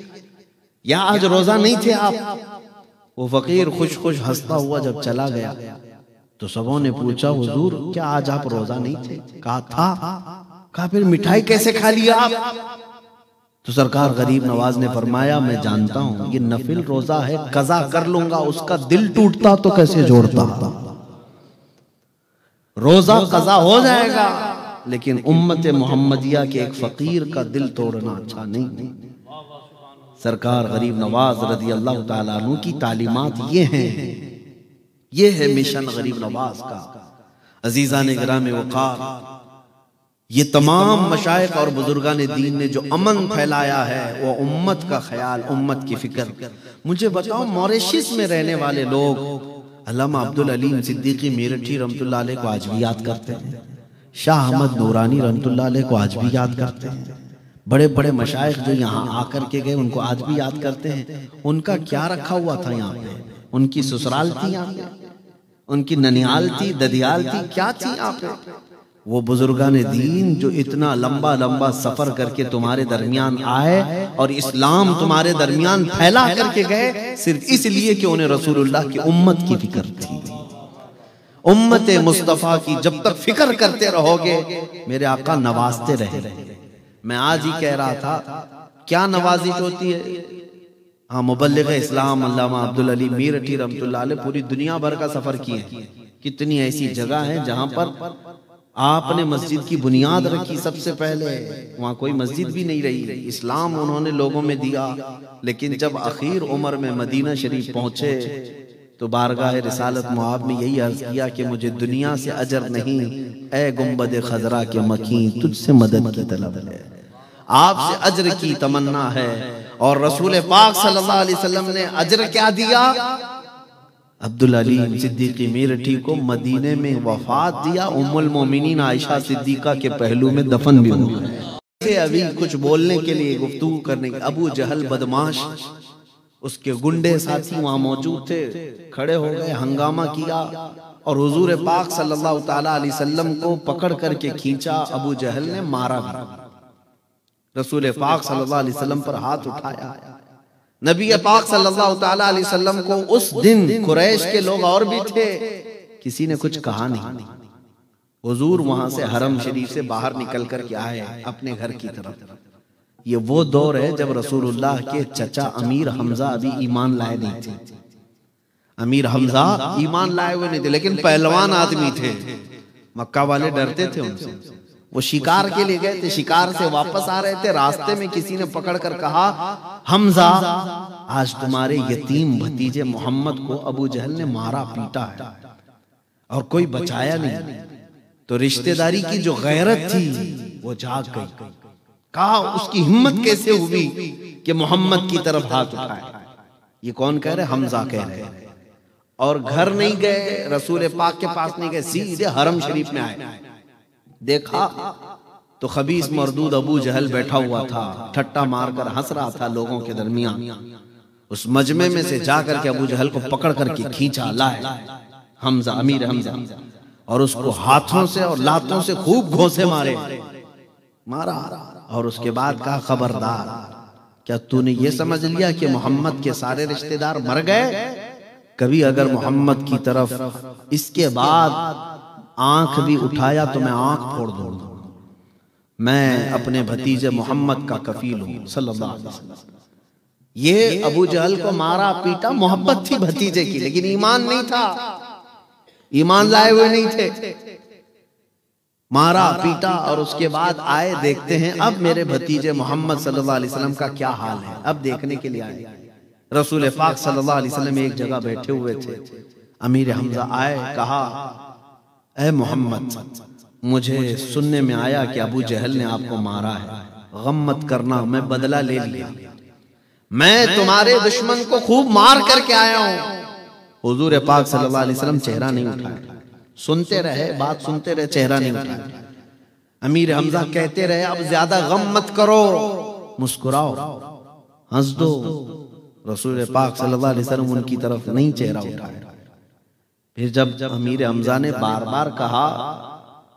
या आज रोजा नहीं थे आप? वो फकीर खुश खुश हंसता हुआ जब चला गया तो सबों ने पूछा, हुजूर क्या आज आप रोजा नहीं थे? कहा था। कहा फिर मिठाई कैसे खा लिया आप? तो सरकार गरीब नवाज ने फरमाया, मैं जानता हूं ये नफिल रोजा है, कज़ा कर लूंगा, उसका दिल टूटता तो कैसे जोड़ता। रोजा कज़ा हो जाएगा, लेकिन उम्मत मोहम्मदिया के एक फकीर का दिल तोड़ना अच्छा नहीं। सरकार गरीब नवाज रज़ी अल्लाह ताला अन्हु की तालीमात ये हैं, ये है मिशन गरीब नवाज का। अजीज़ान गिराम वक़ार, ये तमाम मशाइख और बुजुर्गान दीन ने जो अमन फैलाया है, वो उम्मत का ख्याल, उम्मत की फिक्र। मुझे बताओ, मॉरिशस में रहने वाले लोग अल्लामा अब्दुल अलीम सिद्दीकी मेरठी रहमतुल्लाह अलैह को आज भी याद करते हैं, शाह अहमद नूरानी रहमतुल्लाह अलैह को आज भी याद करते हैं। बड़े बड़े मशाइख जो यहाँ आकर के गए उनको आज भी याद करते हैं। उनका क्या रखा हुआ था यहाँ पे? उनकी ससुराल थी यहाँ पे, उनकी ननिहाल थी, ददियाल थी, क्या थी यहाँ पे? वो बुजुर्गान दीन जो इतना लंबा लंबा सफर करके तुम्हारे दरमियान आए और इस्लाम तुम्हारे दरमियान फैला करके गए, सिर्फ इसलिए कि उन्हें रसूलुल्लाह की उम्मत की फिक्र थी। उम्मत मुस्तफा की जब तक फिक्र करते रहोगे, मेरे आका नवाजते रहे। मैं आज ही कह रहा था, क्या नवाजिश होती है? हाँ, मुबल्लिग इस्लाम अल्लामा अब्दुल अली मेरठी रहमतुल्लाह अलैह पूरी दुनिया भर का सफर किए, कितनी ऐसी जगह है जहां पर आपने मस्जिद की बुनियाद रखी सबसे पहले, वहां कोई मस्जिद भी नहीं रही। इस्लाम उन्होंने लोगों में दिया, लेकिन जब आखिर उम्र में मदीना शरीफ पहुंचे तो बारगाह रिसालत मुआब में यही अर्ज किया कि मुझे दुनिया से अजर नहीं, ए गुंबद खजरा के मकीन तुझसे मदद की तलब है, आपसे अजर की तमन्ना है। और रसूल पाक सल्लल्लाहु अलैहि वसल्लम ने अजर क्या दिया? अब्दुल अली सिद्दीकी मेरठी को मदीने में वफात दिया, उम्मुल मोमिनीन आयशा सिद्दीका के पहलू में दफन भी हुआ। अभी कुछ बोलने के लिए, गुफ्तगू करने के, अबू जहल बदमाश, उसके गुंडे साथी वहां मौजूद थे, खड़े हो गए, हंगामा किया और हुजूर पाक सल्लल्लाहु ताला अलैहि वसल्लम को पकड़ करके खींचा। अबू जहल ने मारा भी, रसूल पाक सल्लल्लाहु अलैहि वसल्लम पर हाथ उठाया। नबी पाक सल्लल्लाहु ताला अलैहि वसल्लम को उस दिन कुरैश के लोग और भी थे, किसी ने कुछ कहा नहीं। हुजूर वहां से हरम शरीफ से बाहर निकल कर के आए अपने घर की तरफ। ये वो दौर है जब रसूलुल्लाह के चचा अमीर हमजा अभी ईमान लाए नहीं थे। अमीर हमजा ईमान लाए हुए नहीं थे, लेकिन पहलवान आदमी थे, मक्का वाले डरते थे उनसे। वो शिकार के लिए गए थे, शिकार से वापस आ रहे थे, रास्ते में किसी ने पकड़ कर कहा, हमजा आज तुम्हारे यतीम भतीजे मोहम्मद को अबू जहल ने मारा पीटा है और कोई बचाया नहीं। तो रिश्तेदारी की जो गैरत थी वो जाग गई। कहा उसकी हिम्मत कैसे हुई कि मोहम्मद की तरफ हाथ उठाए? ये कौन कह रहे? हमजा कह रहे। और घर नहीं गए, रसूल पाक के पास नहीं गए, सीधे हरम शरीफ में आए। देखा तो खबीस मरदूद अबू जहल बैठा हुआ था, ठट्टा मारकर हंस रहा था लोगों के दरमियान। उस मजमे में से जाकर के अबू जहल को पकड़ करके खींचा, लाए हमजा, अमीर हमजा, और उसको हाथों से और लातों से खूब घोंसे मारा। और उसके बाद कहा, खबरदार, क्या तूने ये समझ लिया कि मोहम्मद के सारे रिश्तेदार मर गए? कभी अगर मोहम्मद की तरफ इसके बाद आंख भी उठाया तो मैं आंख फोड़ दूंगा। मैं अपने भतीजे मोहम्मद का कफील हूं सल्लल्लाहु अलैहि वसल्लम। ये अबू जहल को मारा पीटा, मोहब्बत थी भतीजे की, लेकिन ईमान नहीं था, ईमान लाए हुए नहीं थे। मारा पीटा और उसके बाद आए, देखते हैं अब मेरे भतीजे मोहम्मद सल्लल्लाहु अलैहि वसल्लम का क्या हाल है। अब देखने के लिए आए। रसूल पाक सल्लल्लाहु अलैहि वसल्लम एक जगह बैठे हुए थे। अमीर हमजा आए, कहा, ऐ मोहम्मद, मुझे सुनने में आया कि अबू जहल ने आपको मारा है, गम मत करना, मैं बदला ले लिया। मैं तुम्हारे दुश्मन को खूब मार करके आया हूं। हुजूर पाक सल्लल्लाहु अलैहि वसल्लम चेहरा नहीं उठाया, सुनते रहे, बात सुनते रहे, चेहरा नहीं उठाया। अमीर हमजा कहते रहे, अब ज्यादा गम मत करो, मुस्कुराओ, हंस दो। रसूल पाक सल्लल्लाहु अलैहि वसल्लम उनकी तरफ नहीं चेहरा उठाया। फिर जब अमीर हमजा ने बार बार कहा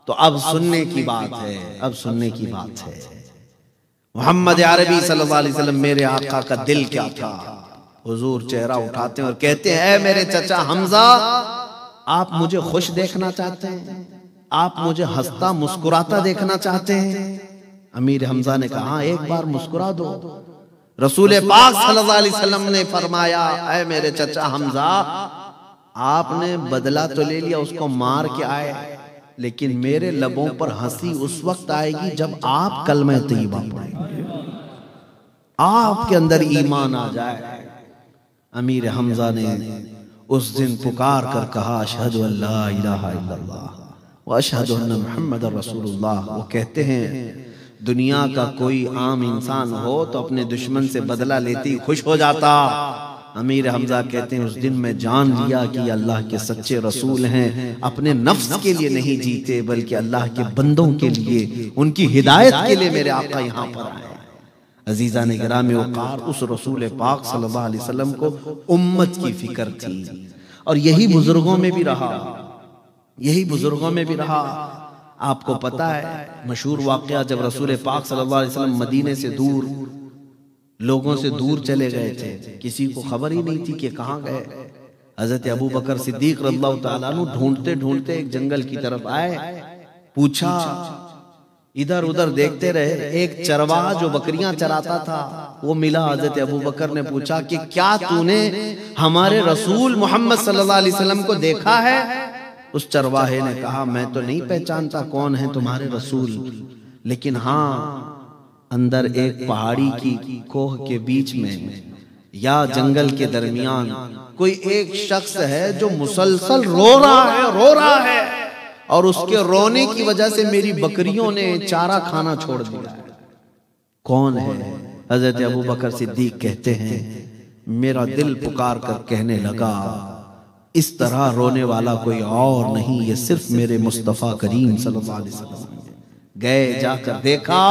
तो अब सुनने की बात है, अब सुनने की बात है। मोहम्मद अरबी सल्लल्लाहु अलैहि वसल्लम, मेरे आका का दिल क्या था? हुजूर चेहरा उठाते हैं और कहते हैं, ऐ मेरे चचा हमजा, आप मुझे खुश देखना चाहते हैं? आप मुझे हंसता मुस्कुराता देखना चाहते हैं? अमीर हमजा ने कहा, एक बार मुस्कुरा दो। रसूल पाक सल्लल्लाहु अलैहि वसल्लम ने फरमाया, ऐ मेरे चचा हमजा, आपने बदला तो ले लिया, उसको मार के आए, लेकिन मेरे लबों पर हंसी उस वक्त आएगी जब आप कलमा तैयबा पढ़ेंगे, आपके अंदर ईमान आ जाए। अमीर हमजा ने उस दिन पुकार कर कहा, अशहदु अल्ला इलाहा इल्लल्लाह व अशहदु अन्ना मुहम्मदर रसूलुल्लाह। वो कहते हैं, दुनिया का कोई आम इंसान हो तो अपने दुश्मन से बदला लेते ही खुश हो जाता। अमीर हमजा कहते हैं, उस दिन मैं जान लिया कि अल्लाह के सच्चे रसूल हैं, अपने नफ्स के लिए नहीं जीते बल्कि अल्लाह के बंदों के लिए, उनकी हिदायत के लिए मेरे आका यहाँ पर आए। अजीजा ने गिरामी वक़ार, उस रसूल पाक सल्लल्लाहु अलैहि वसल्लम को उम्मत की फिक्र थी, और यही बुजुर्गों में भी रहा, यही बुजुर्गों में भी रहा। आपको पता है मशहूर वाक़या, जब रसूल पाक सल्लल्लाहु अलैहि वसल्लम मदीने से दूर, लोगों से दूर चले गए थे, किसी को खबर ही नहीं थी कि कहाँ गए। हजरत अबू बकर सिद्दीक रज़ियल्लाहु ताला अन्हु ढूंढते ढूंढते एक जंगल की तरफ आए, पूछा, इधर उधर देखते रहे। एक चरवाहा जो बकरियां चराता था वो मिला। हजरत अबू बकर ने पूछा कि क्या तूने हमारे रसूल मोहम्मद सल्लल्लाहु अलैहि वसल्लम को देखा है? उस चरवाहे ने कहा, मैं तो नहीं पहचानता कौन है तुम्हारे रसूल, लेकिन हाँ अंदर एक पहाड़ी की कोह के बीच में या जंगल के दरमियान कोई एक शख्स है जो मुसलसल रो रहा है और उसके रोने की वजह से मेरी बकरियों ने चारा खाना छोड़ दिया है। कौन है? हजरत अबू बकर सिद्दीक कहते हैं, मेरा दिल पुकार कर कहने लगा, इस तरह रोने वाला कोई और नहीं, ये सिर्फ मेरे मुस्तफ़ा करीम सल्लल्लाहु अलैहि वसल्लम। गए, जाकर देखा,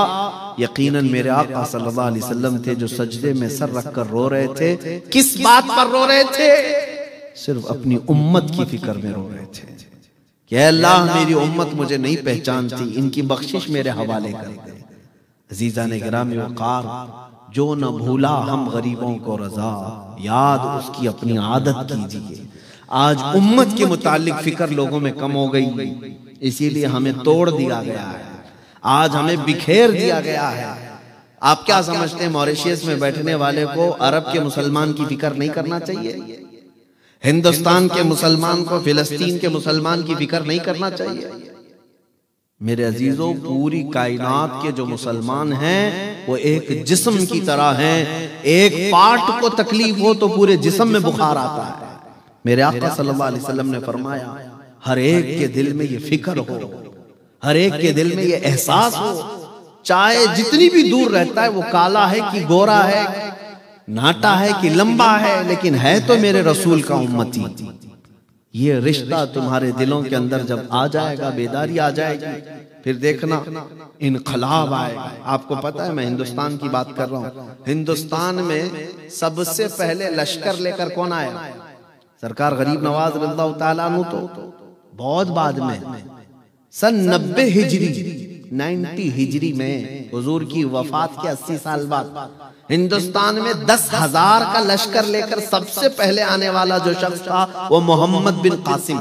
यकीनन मेरे आका सल्लल्लाहु अलैहि वसल्लम थे जो सजदे में सर रखकर रो रहे थे। किस बात पर रो रहे थे? सिर्फ अपनी उम्मत की फिक्र में रो रहे थे कि अल्लाह मेरी उम्मत मुझे नहीं पहचानती, इनकी बख्शिश मेरे हवाले कर दे। अजीजा ने गिरामी वक़ार, जो न भूला हम गरीबों को रजा, याद उसकी अपनी आदत कीजिए। आज उम्मत के मुतालिक फिक्र लोगों में कम हो गई, इसीलिए हमें तोड़ दिया गया है, आज हमें बिखेर दिया गया है। आप क्या समझते हैं मॉरिशस में बैठने वाले को अरब के मुसलमान की फिक्र नहीं करना चाहिए? हिंदुस्तान के मुसलमान को फिलिस्तीन के मुसलमान की फिक्र नहीं करना चाहिए? मेरे अजीजों, पूरी कायनात के जो मुसलमान हैं वो एक जिस्म की तरह हैं। एक पार्ट को तकलीफ हो तो पूरे जिस्म में बुखार आता है। मेरे आका सल्लल्लाहु अलैहि वसल्लम ने फरमाया, हर एक के दिल में ये फिक्र हो, हर एक के दिल में ये एहसास हो, चाहे जितनी भी दूर रहता है, वो काला है कि गोरा है, नाटा है कि लंबा है, लेकिन है तो मेरे रसूल का उम्मती। ये रिश्ता तुम्हारे दिलों के अंदर जब आ जाएगा, बेदारी आ जाएगी, फिर देखना इनकलाब आएगा। आपको पता है, मैं हिंदुस्तान की बात कर रहा हूँ, हिंदुस्तान में सबसे पहले लश्कर लेकर कौन आया? सरकार गरीब नवाज रज़ियल्लाहु ताला अन्हु तो बहुत बाद में, सन 90 हिजरी 90 हिजरी में हुजूर की वफात के 80 साल बाद हिंदुस्तान में 10,000 का लश्कर लेकर सबसे पहले आने वाला जो शख्स था वो मोहम्मद बिन कासिम।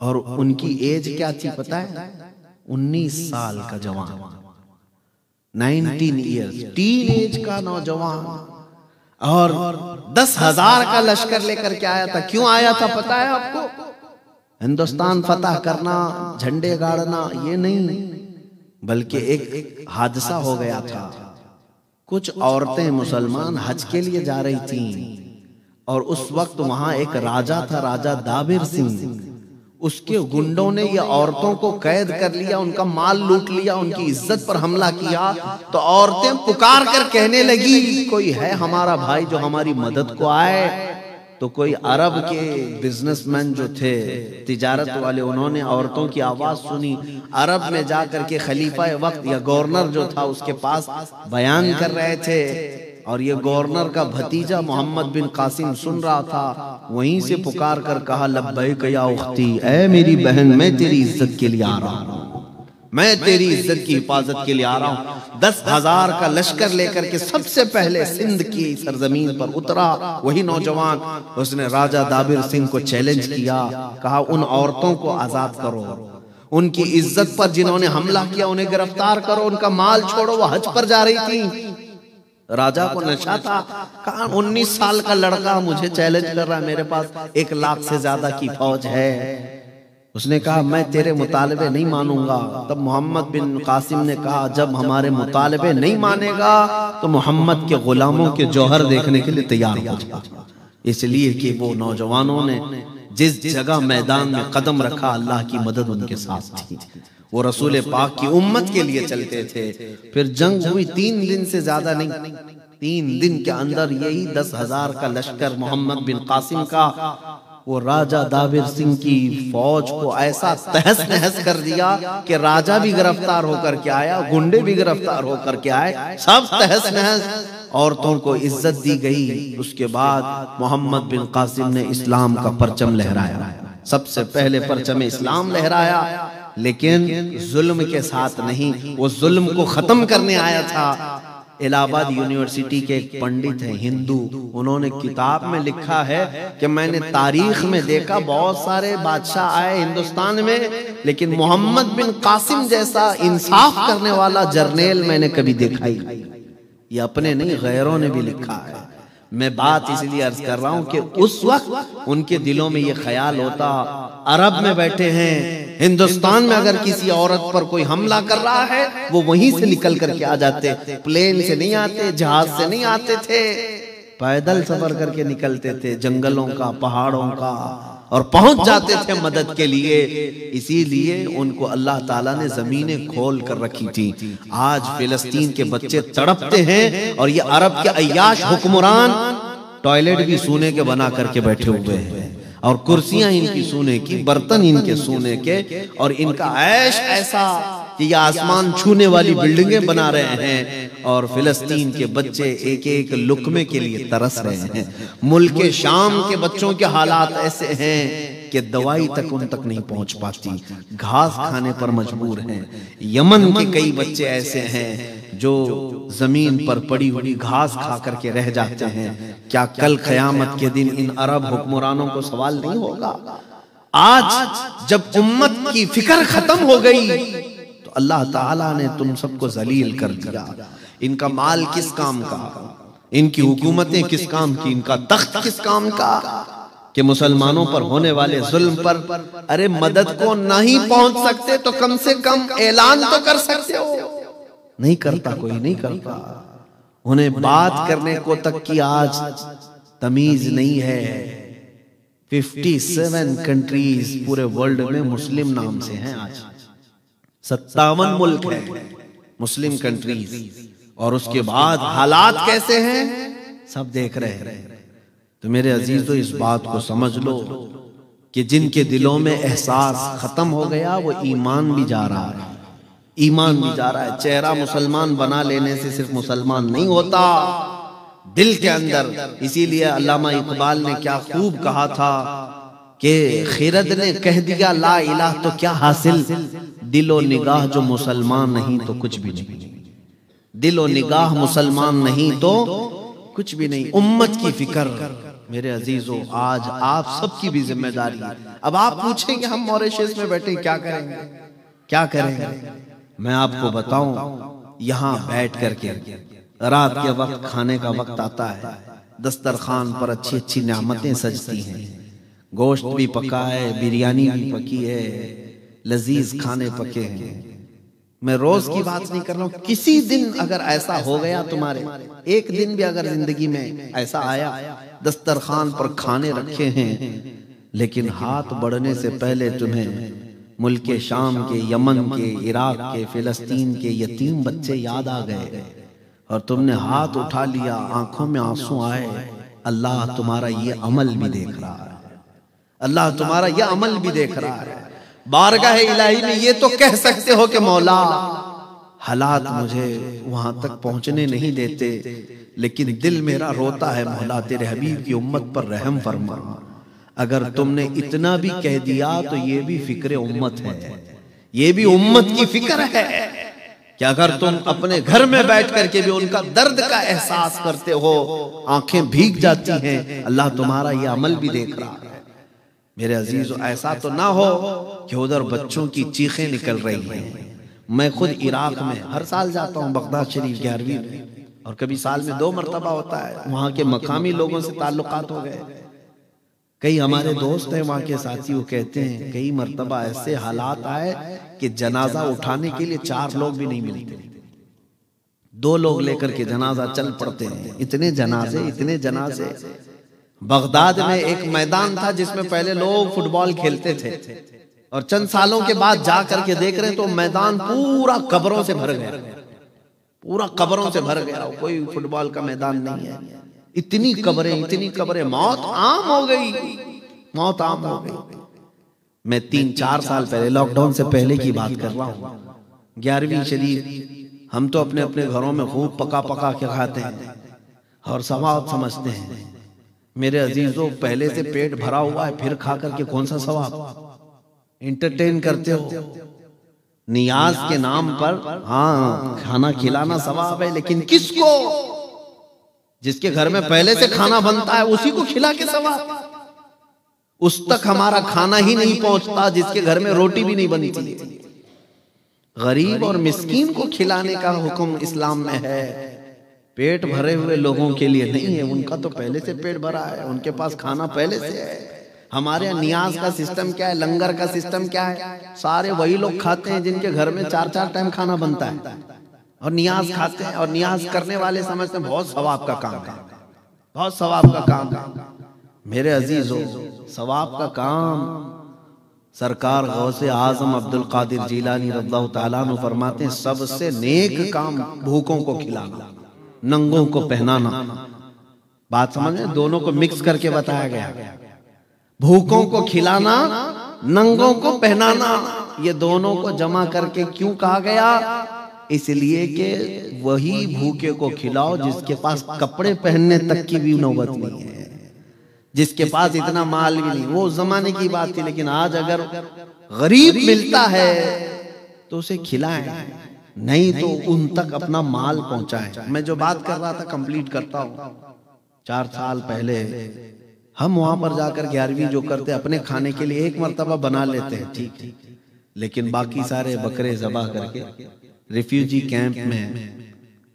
और उनकी एज क्या थी पता है? 19 साल का जवान, 19 ईयर्स, टीन एज का नौजवान, और 10,000 का लश्कर लेकर के आया था। क्यों आया था पता है आपको? हिंदुस्तान फतह करना, झंडे गाड़ना ये नहीं, बल्कि एक हादसा हो गया था। कुछ औरतें मुसलमान हज के लिए जा रही थीं और उस वक्त वहां एक राजा था, राजा दाबिर सिंह। उसके गुंडों ने ये औरतों को कैद कर लिया, उनका माल लूट लिया, उनकी इज्जत पर हमला किया। तो औरतें पुकार कर कहने लगी, कोई है हमारा भाई जो हमारी मदद को आए? तो कोई अरब के बिजनेसमैन जो थे, तिजारत वाले, उन्होंने औरतों की आवाज सुनी। अरब में जाकर के खलीफा वक्त या गवर्नर जो था उसके पास बयान कर रहे थे, और ये गवर्नर का भतीजा मोहम्मद बिन कासिम सुन रहा था। वहीं से पुकार कर कहा, लब्बैक या उख्ती, ऐ मेरी बहन, मैं तेरी इज्जत के लिए आ रहा हूँ, मैं तेरी इज्जत की हिफाजत के लिए आ रहा हूँ। 10,000 का लश्कर लेकर के सबसे पहले सिंध की सरजमीन पर उतरा वही नौजवान। उसने राजा दाबिर सिंह को चैलेंज किया, कहा उन औरतों को आजाद करो, उनकी इज्जत पर जिन्होंने हमला किया उन्हें गिरफ्तार करो, उनका माल छोड़ो, वो हज पर जा रही थी। राजा को नशा था, कहा 19 साल का लड़का मुझे चैलेंज कर रहा है, मेरे पास 1 लाख से ज्यादा की फौज है। उसने कहा मैं तेरे मुतालबे नहीं मानूंगा। तब मोहम्मद बिन कासिम ने कहा, जब हमारे मुतालबे नहीं मानेगा तो मोहम्मद के गुलामों के जौहर देखने के लिए तैयार हो जा। इसलिए कि वो नौजवानों ने जिस जगह मैदान में कदम रखा, अल्लाह की मदद उनके साथ थी। वो रसूल पाक की उम्मत के लिए चलते थे। फिर जंग हुई 3 दिन से ज्यादा नहीं, 3 दिन के अंदर यही 10,000 का लश्कर मोहम्मद बिन कासिम का वो राजा दाबिर सिंह की फौज को ऐसा तहस नहस कर दिया कि राजा भी गिरफ्तार होकर के आया, गुंडे भी गिरफ्तार होकर के आए, सब तहस नहस। औरतों को इज्जत दी गई। उसके बाद मोहम्मद बिन कासिम ने इस्लाम का परचम लहराया, सबसे पहले परचम इस्लाम लहराया, लेकिन जुल्म के साथ नहीं, वो जुल्म को खत्म करने आया था। इलाहाबाद यूनिवर्सिटी के एक पंडित हैं हिंदू, उन्होंने किताब में लिखा है कि मैंने तारीख में देखा बहुत सारे बादशाह आए हिंदुस्तान में, लेकिन मोहम्मद बिन कासिम जैसा इंसाफ करने वाला जर्नेल मैंने कभी देखा ही नहीं। ये अपने नहीं, गैरों ने भी लिखा है। मैं बात इसलिए अर्ज कर रहा हूं कि उस वक्त उनके दिलों में ये ख्याल होता, अरब में बैठे हैं, हिंदुस्तान में अगर किसी औरत पर कोई हमला कर रहा है वो वहीं से निकल करके आ जाते, प्लेन से नहीं आते, जहाज से नहीं आते थे, पैदल सफर करके निकलते थे, जंगलों का, पहाड़ों का, और पहुंच जाते थे मदद के लिए। इसीलिए उनको अल्लाह ताला ने जमीनें खोल कर रखी थी। आज फिलिस्तीन के बच्चे तड़पते हैं और ये अरब के अय्याश हुक्मरान टॉयलेट भी सोने के बना करके बैठे हुए हैं, और कुर्सियां इनकी सोने की, बर्तन इनके सोने के, और इनका ऐश ऐसा कि ये आसमान छूने वाली बिल्डिंगें बना रहे हैं, और फिलिस्तीन के बच्चे एक एक लुकमे के लिए तरस रहे हैं। मुल्क शाम के बच्चों के हालात ऐसे हैं कि दवाई तक उन तक नहीं पहुंच पाती, घास खाने पर मजबूर हैं। यमन के कई बच्चे ऐसे हैं जो जमीन पर पड़ी हुई घास खा करके रह जाते हैं। क्या कल क़यामत के दिन इन अरब हुक्मरानों को सवाल नहीं होगा? आज जब उम्मत की फिक्र खत्म हो गई तो अल्लाह ताला ने तुम सबको जलील कर दिया। इनका माल किस काम का, इनकी हुकूमतें किस काम की, इनका तख्त किस काम का, कि मुसलमानों पर होने वाले जुल्म पर अरे मदद को नहीं पहुंच सकते तो कम से कम ऐलान तो कर सकते हो। नहीं करता, कोई नहीं करता। उन्हें बात करने को तक की आज तमीज नहीं है। 57 कंट्रीज पूरे वर्ल्ड में मुस्लिम नाम से हैं। आज 57 मुल्क हैं मुस्लिम कंट्रीज, और उसके बाद हालात कैसे हैं सब देख रहे हैं। तो मेरे अजीजों, इस बात को समझ लो कि जिनके दिलों में एहसास खत्म हो गया वो ईमान भी जा रहा है, ईमान भी जा रहा है। चेहरा मुसलमान बना लेने से सिर्फ मुसलमान नहीं होता, दिल के अंदर। इसीलिए अल्लामा इकबाल ने क्या खूब कहा था कि खिरद ने कह दिया ला इलाह तो क्या हासिल, दिलो निगाह जो मुसलमान नहीं तो कुछ भी नहीं। दिलो निगाह मुसलमान नहीं तो कुछ भी नहीं। उम्मत की फिक्र मेरे अजीजों, आज आप सबकी भी जिम्मेदारी है। अब आप पूछेंगे हम मॉरिशस में बैठे क्या करेंगे, क्या करेंगे? मैं आपको बताऊं, यहाँ बैठ करके रात के वक्त खाने का वक्त आता है, दस्तरखान पर अच्छी अच्छी नेमतें सजती हैं, गोश्त भी पका है, बिरयानी भी पकी है, लजीज खाने पके हैं। मैं रोज की बात नहीं कर रहा हूँ, किसी दिन अगर ऐसा हो गया तुम्हारे, एक दिन भी अगर जिंदगी में ऐसा आया, दस्तरखान पर खाने रखे हैं, लेकिन हाथ बढ़ने से पहले तुम्हें मुल्क शाम के, यमन के, इराक के, फिलिस्तीन के यतीम बच्चे याद आ गए और तुमने हाथ उठा लिया, आंखों में आंसू आए। अल्लाह तुम्हारा ये अमल भी देख रहा है, अल्लाह तुम्हारा ये अमल भी देख रहा है। बारगाह इलाही में ये तो कह सकते हो कि मौला हालात मुझे वहां तक पहुंचने नहीं देते, लेकिन दिल मेरा रोता है, मौला तेरे हबीब की उम्मत पर रहम फरमा। अगर तुमने इतना भी कह दिया तो ये भी फिक्र उम्मत है, ये भी उम्मत की फिक्र है कि अगर तुम अपने घर में बैठ करके भी उनका दर्द का एहसास करते हो, आंखें भीग जाती हैं, अल्लाह तुम्हारा ये अमल भी देख रहा है। मेरे अजीजों, ऐसा तो ना हो कि उधर बच्चों की चीखें निकल रही हैं। मैं खुद इराक में हर साल जाता हूँ, बगदाद शरीफ 11वीं में, और कभी साल में 2 मरतबा होता है। वहाँ के मकामी लोगों से ताल्लुकात हो गए, कई हमारे दोस्त हैं वहाँ के साथी, वो कहते हैं कई मरतबा ऐसे हालात आए कि जनाजा उठाने के लिए 4 लोग भी नहीं मिलते, 2 लोग लेकर के जनाजा चल पड़ते हैं। इतने जनाजे। बगदाद में एक मैदान था जिसमें पहले लोग फुटबॉल खेलते थे, और चंद सालों के बाद जा करके देख रहे हैं तो मैदान पूरा कब्रों से भर गया, पूरा कब्रों से भर गया, कोई फुटबॉल का मैदान नहीं है। इतनी कब्रें, मौत आम हो गई, मौत आम हो गई। मैं 3-4 साल पहले, लॉकडाउन से पहले की बात कर रहा हूँ, 11वीं शरीफ हम तो अपने अपने घरों में खूब पका के खाते हैं और सवाब समझते हैं। मेरे अजीजों, पहले से पेट भरा हुआ है, फिर खा करके कौन सा सवाब? एंटरटेन करते हो, नियाज के नाम पर हाँ खाना खिलाना सवाब है, लेकिन किसको? जिसके घर में पहले से खाना बनता है उसी को खिला के सवाब। उस तक हमारा खाना ही नहीं पहुंचता जिसके घर में रोटी भी नहीं बनती। गरीब और मिस्कीन को खिलाने का हुक्म इस्लाम में है, पेट भरे हुए लोगों के लिए नहीं है, उनका तो पहले से पेट भरा है, उनके पास खाना पहले से है। हमारे यहाँ नियाज का सिस्टम क्या है, लंगर का सिस्टम क्या है, सारे वही लोग खाते हैं जिनके घर में 4-4 टाइम खाना बनता है और नियाज खाते हैं। और नियाज करने वाले समझते हैं बहुत सवाब का काम है, बहुत सवाब का काम है। मेरे अजीजों, सवाब का काम सरकार गौसे आजम अब्दुल कादिर जीलानी रज़ियल्लाहु ताला अन्हु फरमाते हैं, सबसे नेक काम भूखों को खिलाना, नंगों को पहनाना। बात समझ में, दोनों को मिक्स करके बताया गया। भूखों को खिलाना, नंगों को पहनाना, ये दोनों को जमा करके क्यों कहा गया? इसलिए कि वही भूखे को खिलाओ जिसके पास कपड़े पहनने तक की भी नौबत नहीं है, जिसके पास इतना माल भी नहीं। वो उस जमाने की बात थी, लेकिन आज अगर गरीब मिलता है तो उसे खिलाएं, नहीं तो उन तक अपना माल पहुंचाएं। मैं जो बात कर रहा था कंप्लीट करता हूं। 4 साल पहले हम वहां पर जाकर 11वीं जो करते अपने खाने के लिए 1 मर्तबा बना लेते हैं, ठीक, लेकिन बाकी सारे बकरे ज़बह करके रिफ्यूजी कैंप में,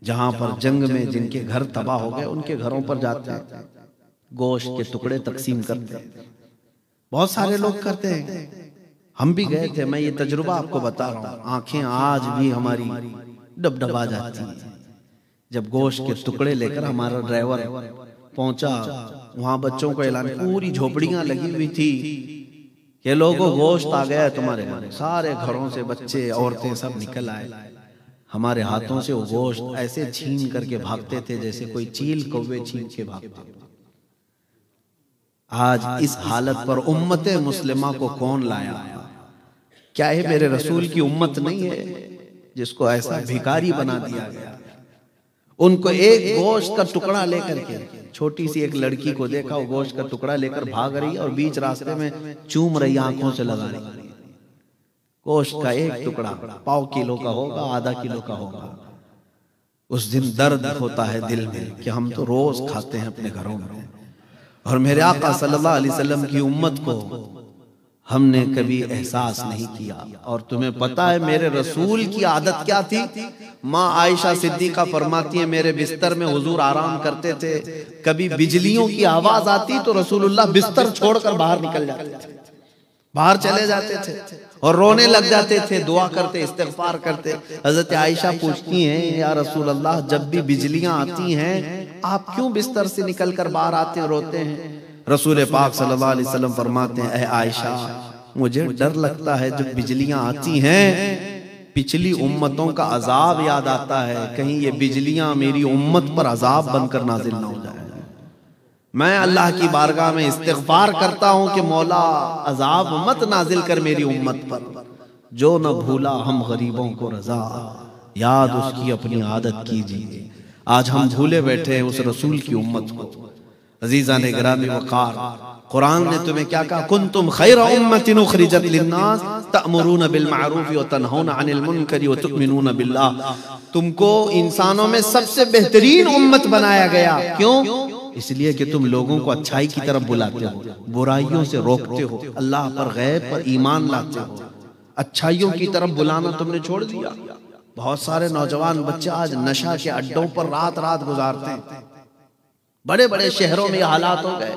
जहां पर जंग में जिनके घर तबाह हो गए, उनके घरों पर जाते हैं, गोश्त के टुकड़े तकसीम करते हैं। बहुत सारे लोग करते हैं, हम भी गए थे। मैं ये तजुर्बा आपको बता रहा हूँ, आंखें आज भी हमारी डबडबा जाती है। जब गोश्त के टुकड़े लेकर हमारा ड्राइवर पहुंचा, वहां बच्चों को ऐलान, पूरी झोपड़ियां लगी हुई थी कि लोगों गोश्त आ गया है तुम्हारे घर। सारे घरों से बच्चे औरतें सब निकल आए, हमारे हाथों से वो गोश्त ऐसे छीन करके भागते थे जैसे कोई चील कौवे छीन के भागते। आज इस हालत पर उम्मत मुस्लिमा को कौन लाया? क्या है मेरे रसूल की उम्मत नहीं है जिसको ऐसा भिखारी बना दिया गया? उनको एक गोश्त का टुकड़ा लेकर के, छोटी सी एक लड़की को देखा, वो गोश्त का टुकड़ा लेकर भाग रही और बीच रास्ते में चूम रही, आंखों से लगा रही। गोश्त का एक टुकड़ा 1/4 किलो का होगा, आधा किलो का होगा। उस दिन दर्द होता है दिल में कि हम तो रोज खाते हैं अपने घरों में, और मेरे आका सल्लल्लाहु अलैहि वसल्लम की उम्मत को हमने कभी एहसास नहीं किया। और तुम्हें पता है मेरे रसूल की आदत क्या थी? माँ आयशा सिद्दीका फरमाती है, मेरे बिस्तर में हुजूर आराम करते थे, कभी बिजलियों की आवाज आती तो रसूलुल्लाह बिस्तर छोड़कर बाहर निकल जाते थे, बाहर चले जाते थे और रोने लग जाते थे, दुआ करते, इस्तिग़फ़ार करते। हजरत आयशा पूछती हैं, या रसूल अल्लाह, जब भी बिजलियां आती हैं आप क्यों बिस्तर से निकलकर बाहर आते हैं, रोते हैं? रसूल पाक सल्लल्लाहु अलैहि वसल्लम फरमाते हैं, ऐ आयशा, मुझे डर लगता है जब बिजलियां आती हैं पिछली उम्मतों का अजाब याद आता है, कहीं ये बिजलियां मेरी उम्मत पर अजाब बनकर नाजिल ना हो जाए। मैं अल्लाह की बारगाह में इस्तिग़फ़ार करता हूं कि मौला अजाब मत नाजिल कर मेरी उम्मत पर। जो न भूला हम गरीबों को रजा, याद उसकी अपनी आदत कीजिए। आज हम भूले बैठे हैं उस रसूल की उम्मत को। अजीज़ान गिरामी वक़ार, कुरान ने तुम्हें क्या कहा? कुंतुम खैरा उम्मतिन उखरिजत लिन्नास तअमुरूना बिल मारूफ व तनहौना अनिल मुनकर व तुमिनूना बिल्लाह। तुमको इंसानों में सबसे बेहतरीन उम्मत बनाया गया। क्यों? इसलिए कि तुम लोगों को अच्छाई की तरफ बुलाते हो, बुराइयों से रोकते हो, अल्लाह पर, गैब पर ईमान लाते हो। अच्छाइयों की तरफ बुलाना तुमने छोड़ दिया। बहुत सारे नौजवान बच्चे आज नशा के अड्डों पर रात रात गुजारते हैं। बड़े बड़े शहरों में हालात हो गए।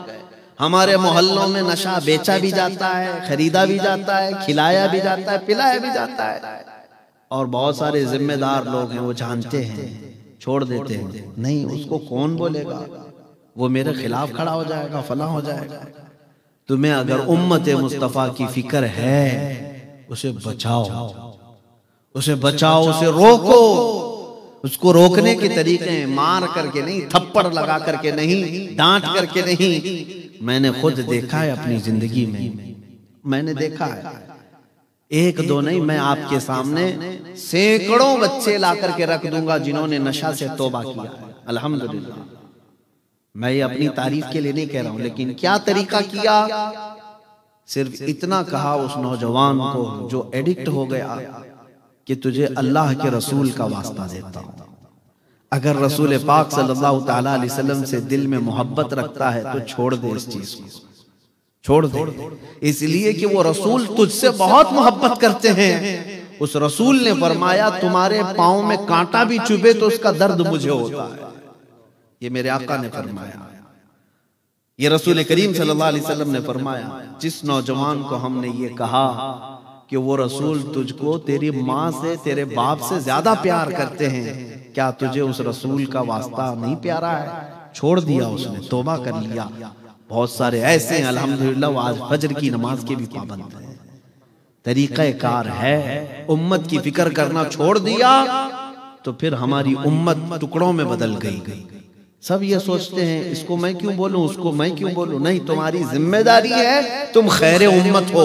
हमारे मोहल्लों में नशा बेचा भी जाता है, खरीदा भी जाता है, खिलाया भी जाता है, पिलाया भी जाता है। और बहुत सारे जिम्मेदार लोग हैं, वो जानते हैं, छोड़ देते हैं। नहीं, उसको कौन बोलेगा, वो मेरे खिलाफ खड़ा हो जाएगा, फला हो जाएगा। तुम्हें अगर उम्मत मुस्तफ़ा की फिक्र है, उसे बचाओ, उसे बचाओ, उसे रोको। उसको रोकने के तरीके मार करके नहीं, थप्पड़ लगा करके नहीं, डांट करके नहीं। मैंने खुद देखा है अपनी जिंदगी में, मैंने देखा है, 1-2 नहीं, मैं आपके सामने सैकड़ों बच्चे ला करके रख दूंगा जिन्होंने नशा से तौबा किया है। अल्हम्दुलिल्लाह, मैं ये अपनी तारीफ के लिए नहीं कह रहा हूं, लेकिन क्या तरीका किया? सिर्फ इतना कहा उस नौजवान को जो एडिक्ट हो गया कि तुझे अल्लाह के रसूल का वास्ता देता हूं, अगर रसूल पाक सल्लल्लाहु ताला अलैहि वसल्लम से दिल में मोहब्बत रखता है तो छोड़ दे इस चीज को, छोड़ दे। इसलिए कि वो रसूल तुझसे बहुत मोहब्बत करते हैं। उस रसूल ने फरमाया, तुम्हारे पाँव में कांटा भी चुभे तो उसका दर्द मुझे होता है। ये मेरे आका ने फरमाया, ये रसूल करीम सल्लल्लाहु अलैहि वसल्लम ने फरमाया। जिस नौजवान को हमने ये कहा कि वो रसूल तुझको तेरी माँ से तेरे बाप से ज्यादा प्यार करते हैं, क्या तुझे उस रसूल का वास्ता नहीं प्यारा है? छोड़ दिया उसने, तौबा कर लिया। बहुत सारे ऐसे हैं अल्हम्दुलिल्लाह आज फजर की नमाज के भी पाबंद हैं। तरीक़ा कार है, उम्मत की फिक्र करना छोड़ दिया तो फिर हमारी उम्मत टुकड़ों में बदल गई। सब ये सोचते हैं इसको मैं क्यों बोलूं, उसको मैं क्यों बोलूं। नहीं, तुम्हारी जिम्मेदारी है, तुम खैर उम्मत हो,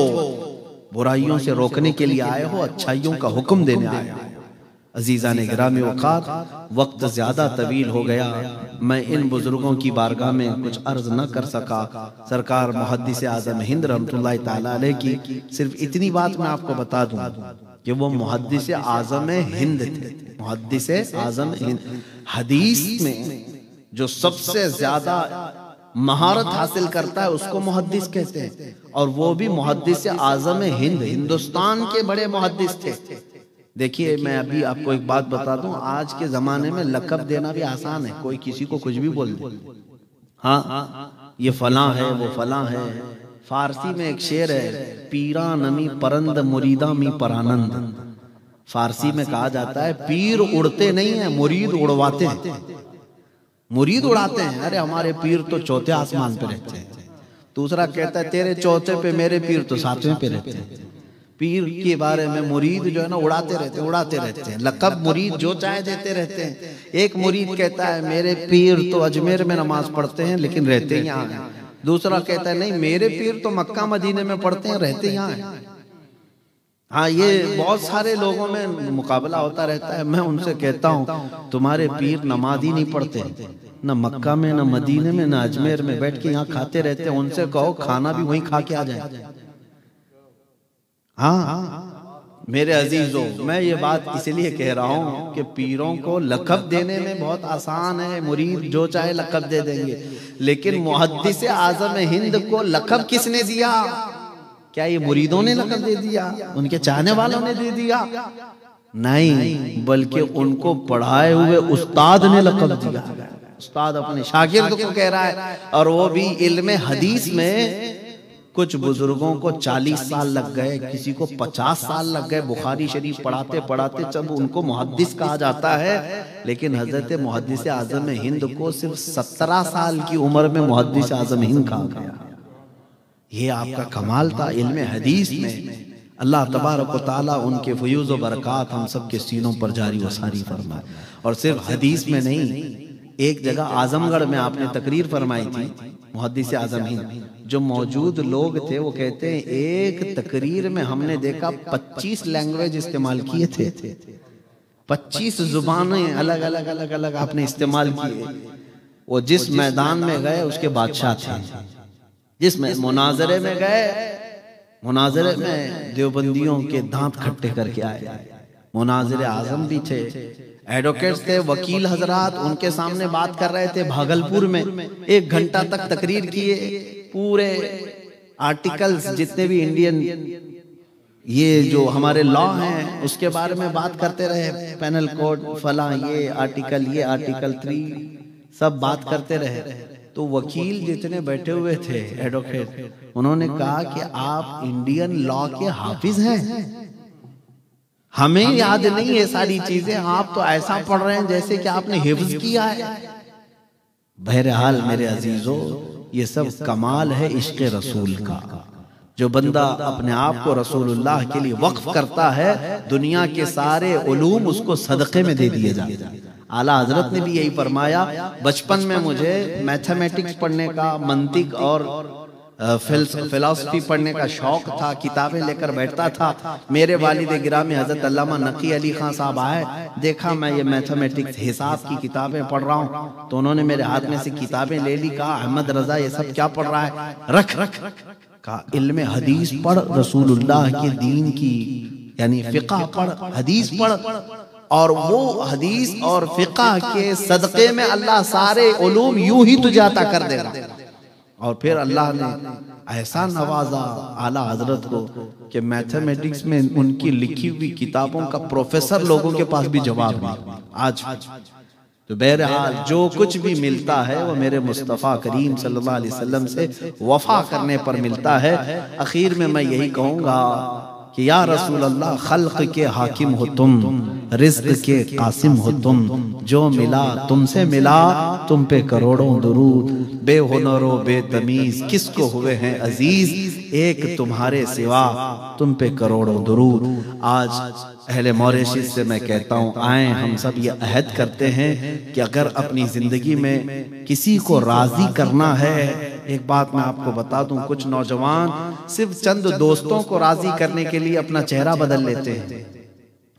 बुराइयों से रोकने के लिए आए हो, अच्छाइयों का हुक्म देने आए हो। अजीज़ान गिरामी वक़ात, वक्त ज्यादा तवील हो गया, मैं इन बुजुर्गों की बारगाह में कुछ अर्ज न कर सका। सरकार मुहद्दिस आज़म हिंद रहमतुल्लाह ताला अलैह की सिर्फ इतनी बात मैं आपको बता दूं कि वो मुहद्दिस आज़म हिंद थे। मुहद्दिस आज़म हिंद, हदीस में जो सबसे ज्यादा महारत हासिल करता है उसको मुहद्दिस कहते हैं, और वो भी मुहद्दिस आज़म हिंद, हिंदुस्तान के बड़े मुहद्दिस थे। देखिए, मैं अभी आपको एक बात बता दूं, आज के जमाने में लक़ब देना भी आसान है, कोई किसी को कुछ भी बोल दे। हाँ, ये फलां है, वो फलां है। फारसी में एक शेर है, पीरा नमी परंद मुरीदा मी परानंद। फारसी में कहा जाता है पीर उड़ते नहीं है, मुरीद उड़वाते हैं। मुरीद उड़ाते हैं, अरे हमारे पीर तो चौथे आसमान पे रहते हैं। दूसरा कहता है तेरे चौथे पे, मेरे पीर तो सातवें पे रहते हैं। पीर के बारे में मुरीद जो है ना उड़ाते रहते हैं। लक़ब मुरीद जो चाहे देते रहते हैं। एक मुरीद कहता है मेरे पीर तो अजमेर में नमाज पढ़ते हैं लेकिन रहते यहाँ हैं। दूसरा कहता है नहीं, मेरे पीर तो मक्का मदीने में पढ़ते हैं, रहते यहाँ हैं। हाँ, ये बहुत सारे लोगों में मुकाबला होता रहता है। मैं उनसे कहता हूँ तुम्हारे पीर नमाज ही नहीं पढ़ते, न मक्का में, न मदीने में, न अजमेर में, बैठ के यहाँ खाते रहते हैं। उनसे कहो खाना भी वहीं खा के आ जाए। हाँ मेरे अजीजों, मैं ये बात इसलिए कह रहा हूँ कि पीरों को लक़ब देने में बहुत आसान है, मुरीद जो चाहे लक़ब दे देंगे। लेकिन मुहद्दिस आज़म हिंद को लक़ब किसने दिया? क्या ये मुरीदों ने लक़ब दे दिया, उनके चाहने वालों ने दे दिया? नहीं, बल्कि उनको पढ़ाए हुए उस्ताद ने लक़ब दिया। उस्ताद अपने शागिर्द को कह रहा है, और वो भी इल्म हदीस में कुछ बुजुर्गों को 40 साल लग गए, किसी को 50 साल लग गए बुखारी शरीफ पढ़ाते पढ़ाते, जब उनको मुहद्दिस कहा जाता है। लेकिन हजरत मुहद्दिस आज़म हिंद को सिर्फ 17 साल की उम्र में मुहद्दिस आज़म हिंद कहा गया। ये आपका कमाल था इल्म हदीस में। अल्लाह तबारक व तआला उनके फयूज़ व बरक़ात हम सब के सीनों पर जारी व सारी फरमाए। और सिर्फ हदीस में नहीं, एक जगह आजमगढ़ में आपने तकरीर फरमाई थी, मुहद्दिस आज़म हिंद, जो मौजूद लोग थे वो कहते हैं एक तकरीर में हमने देखा 25 लैंग्वेज इस्तेमाल किए थे। 25 जुबानें अलग अलग अलग अलग आपने इस्तेमाल किए। वो जिस मैदान में गए उसके बादशाह थे, जिसमें मुनाजरे में गए, मुनाजरे में देवबंदियों के दांत खट्टे करके आए। मुनाजिर आजम भी थे, एडवोकेट्स थे, वकील हजरात उनके सामने बात कर रहे थे। भागलपुर में 1 घंटा तक तकरीर किए, पूरे आर्टिकल्स जितने भी इंडियन ये जो हमारे लॉ हैं उसके बारे में बात करते रहे। पैनल कोड फला, ये आर्टिकल 3 सब बात करते रहे। तो वकील जितने बैठे हुए थे एडवोकेट, उन्होंने कहा कि आप इंडियन लॉ के हाफिज हैं, हमें याद नहीं है सारी चीजें, आप तो ऐसा पढ़ रहे हैं जैसे कि आपने हिफ्ज किया है। बहरहाल मेरे अजीजों, ये सब कमाल है इश्क़ रसूल का। जो बंदा अपने आप को रसूलुल्लाह के लिए वक्फ करता है, दुनिया के सारे उलूम उसको सदक़े में दे दिए जाते हैं। आला हजरत ने भी यही फरमाया, बचपन में मुझे मैथमेटिक्स पढ़ने का, मंतिक और फिलॉसफी पढ़ने का शौक था, किताबें लेकर बैठता था। मेरे वालिद गिरामी हजरत अल्लामा नकी अली खान साहब आए, देखा मैं ये मैथमेटिक्स हिसाब की किताबें पढ़ रहा हूँ, तो उन्होंने मेरे हाथ में से किताबें ले ली, कहा अहमद रजा ये सब क्या पढ़ रहा है, रख कहा इल्म हदीस पढ़, रसूलुल्लाह के दीन की यानी फिक़ा पढ़, हदीस पढ़, और वो हदीस और फिक़ा के सदक़े में अल्लाह सारे उलूम यूं ही तुझे अता कर देगा। और फिर अल्लाह ने ऐसा नवाजा आला हजरत को कि मैथमेटिक्स में उनकी लिखी हुई किताबों का प्रोफेसर लोगों के पास भी जवाब नहीं आज। तो बहरहाल जो कुछ भी मिलता है वो मेरे मुस्तफ़ा करीम सल्लल्लाहु अलैहि वसल्लम से वफा करने पर मिलता है। आखिर में मैं यही कहूँगा कि या रसूल अल्लाह, खल्क के हाकिम हो तुम, रिज़्क के कासिम हो तुम, जो मिला तुमसे मिला, तुम पे करोड़ों दुरूद, बेहुनरो बेतमीज किसको हुए हैं अजीज, एक तुम्हारे सिवा तुम पे करोड़ों दुरूद। आज अहले मॉरिशस से मैं कहता हूँ, आए हम सब ये अहद करते हैं कि अगर अपनी जिंदगी में किसी को राजी करना है, एक बात मैं आपको बता दूं, कुछ नौजवान सिर्फ चंद दोस्तों को राजी करने के लिए अपना चेहरा बदल लेते हैं।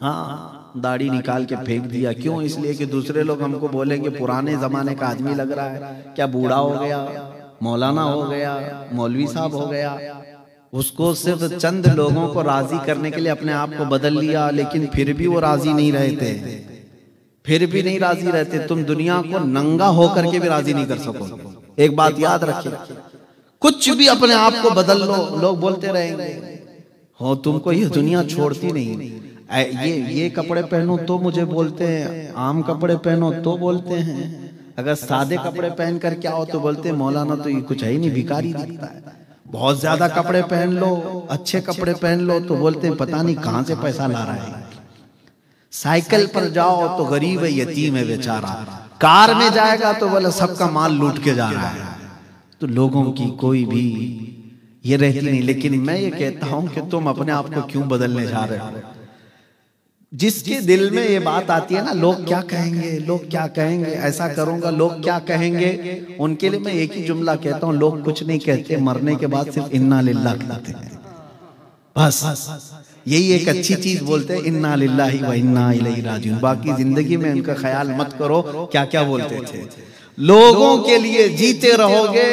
हाँ, दाढ़ी निकाल के फेंक दिया, क्यों? इसलिए कि दूसरे लोग हमको बोलेंगे पुराने जमाने का आदमी लग रहा है, क्या बूढ़ा हो गया, मौलाना हो गया, मौलवी साहब हो गया। उसको सिर्फ चंद लोगों को राजी करने के लिए अपने आप को बदल लिया, लेकिन फिर भी वो राजी नहीं रहते, फिर भी नहीं राजी रहते। तुम दुनिया को नंगा होकर के भी राजी नहीं कर सकोगे। एक बात याद रखिए, कुछ भी अपने आप को बदल लो, लोग बोलते रहेंगे हो तुमको ये दुनिया छोड़ती नहीं, ये कपड़े पहनो तो मुझे बोलते हैं, आम कपड़े पहनो तो बोलते हैं, अगर सादे कपड़े पहन कर क्या हो तो बोलते हैं मौलाना तो ये कुछ है ही नहीं, भिखारी दिखता है। बहुत ज्यादा कपड़े पहन लो, अच्छे कपड़े पहन लो तो बोलते हैं पता नहीं कहां से पैसा ला रहा है। साइकिल पर जाओ तो गरीब है, यतीम है बेचारा, कार में जाएगा तो बोले सबका माल लूट के जा रहा है। तो लोगों की कोई भी ये रहती नहीं। लेकिन मैं ये कहता हूं कि तुम अपने आप को क्यों बदलने जा रहे हो? जिसके दिल में ये बात आती है ना, लोग क्या कहेंगे, लोग क्या कहेंगे, ऐसा करूंगा लोग क्या कहेंगे, उनके लिए मैं एक ही जुमला कहता हूं, लोग कुछ नहीं कहते, मरने के बाद सिर्फ इन्ना लिल्लाह कहते हैं, बस यही एक अच्छी चीज बोलते हैं, इन्ना लिल्लाहि व इन्ना इलैहि राजिऊन। बाकी जिंदगी में उनका ख्याल मत करो क्या क्या बोलते थे। लोगों के लिए जीते रहोगे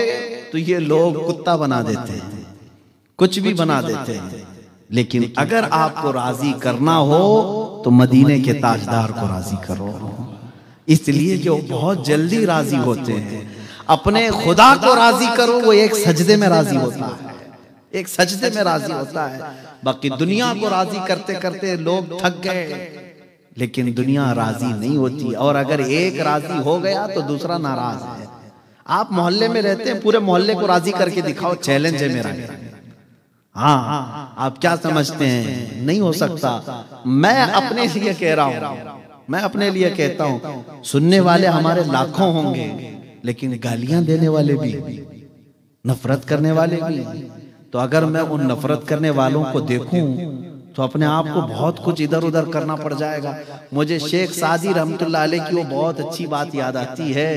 तो ये लोग कुत्ता बना देते हैं, कुछ भी बना देते हैं। लेकिन अगर आपको राजी करना हो तो मदीने के ताजदार को राजी करो, इसलिए कि वो बहुत जल्दी राजी होते हैं। अपने खुदा को राजी करो, वो एक सजदे में राजी होता है, एक सजदे में राजी होता है। बाकी दुनिया को राजी करते करते लोग थक गए, लेकिन दुनिया राजी नहीं होती। और अगर एक राजी हो गया तो दूसरा नाराज है। आप मोहल्ले में रहते हैं, पूरे मोहल्ले को राजी करके दिखाओ, चैलेंज है मेरा। हाँ, आप क्या समझते हैं? नहीं हो सकता। मैं अपने लिए कह रहा हूं, मैं अपने लिए कहता हूं, सुनने वाले हमारे लाखों होंगे, लेकिन गालियां देने वाले भी, नफरत करने वाले भी। तो अगर मैं उन नफरत करने वालों को देखूं तो अपने आप को बहुत कुछ इधर उधर करना पड़ जाएगा। मुझे शेख सादी रहमतुल्लाह अलैह की वो बहुत अच्छी बात याद आती है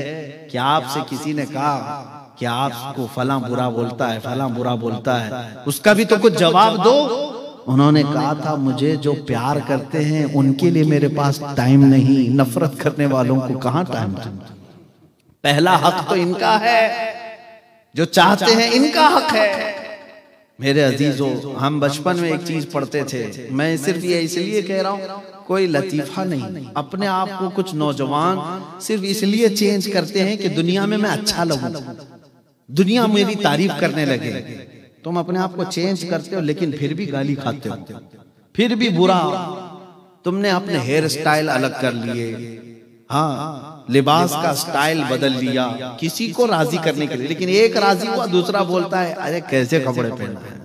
कि आपसे किसी ने कहा कि आपको फला बुरा बोलता है, फला बुरा बोलता है, उसका भी तो कुछ जवाब दो। उन्होंने कहा था, मुझे जो प्यार करते हैं उनके लिए मेरे पास टाइम नहीं, नफरत करने वालों को कहां टाइम। पहला हक तो इनका है, जो चाहते हैं इनका हक है। मेरे अजीजों, हम बचपन में एक चीज पढ़ते थे, मैं सिर्फ ये इसलिए कह रहा हूं, कोई लतीफा नहीं, अपने आप को कुछ नौजवान सिर्फ इसलिए चेंज करते हैं कि दुनिया में मैं अच्छा लगूं, दुनिया मेरी तारीफ करने लगे। तुम अपने आप को चेंज करते हो, लेकिन फिर भी गाली खाते हो, फिर भी बुरा। तुमने अपने हेयर स्टाइल अलग कर लिए, हाँ, लिबास का स्टाइल बदल लिया किसी को राजी करने के लिए, लेकिन एक राजी हुआ, दूसरा बोलता है अरे कैसे कपड़े पहना है।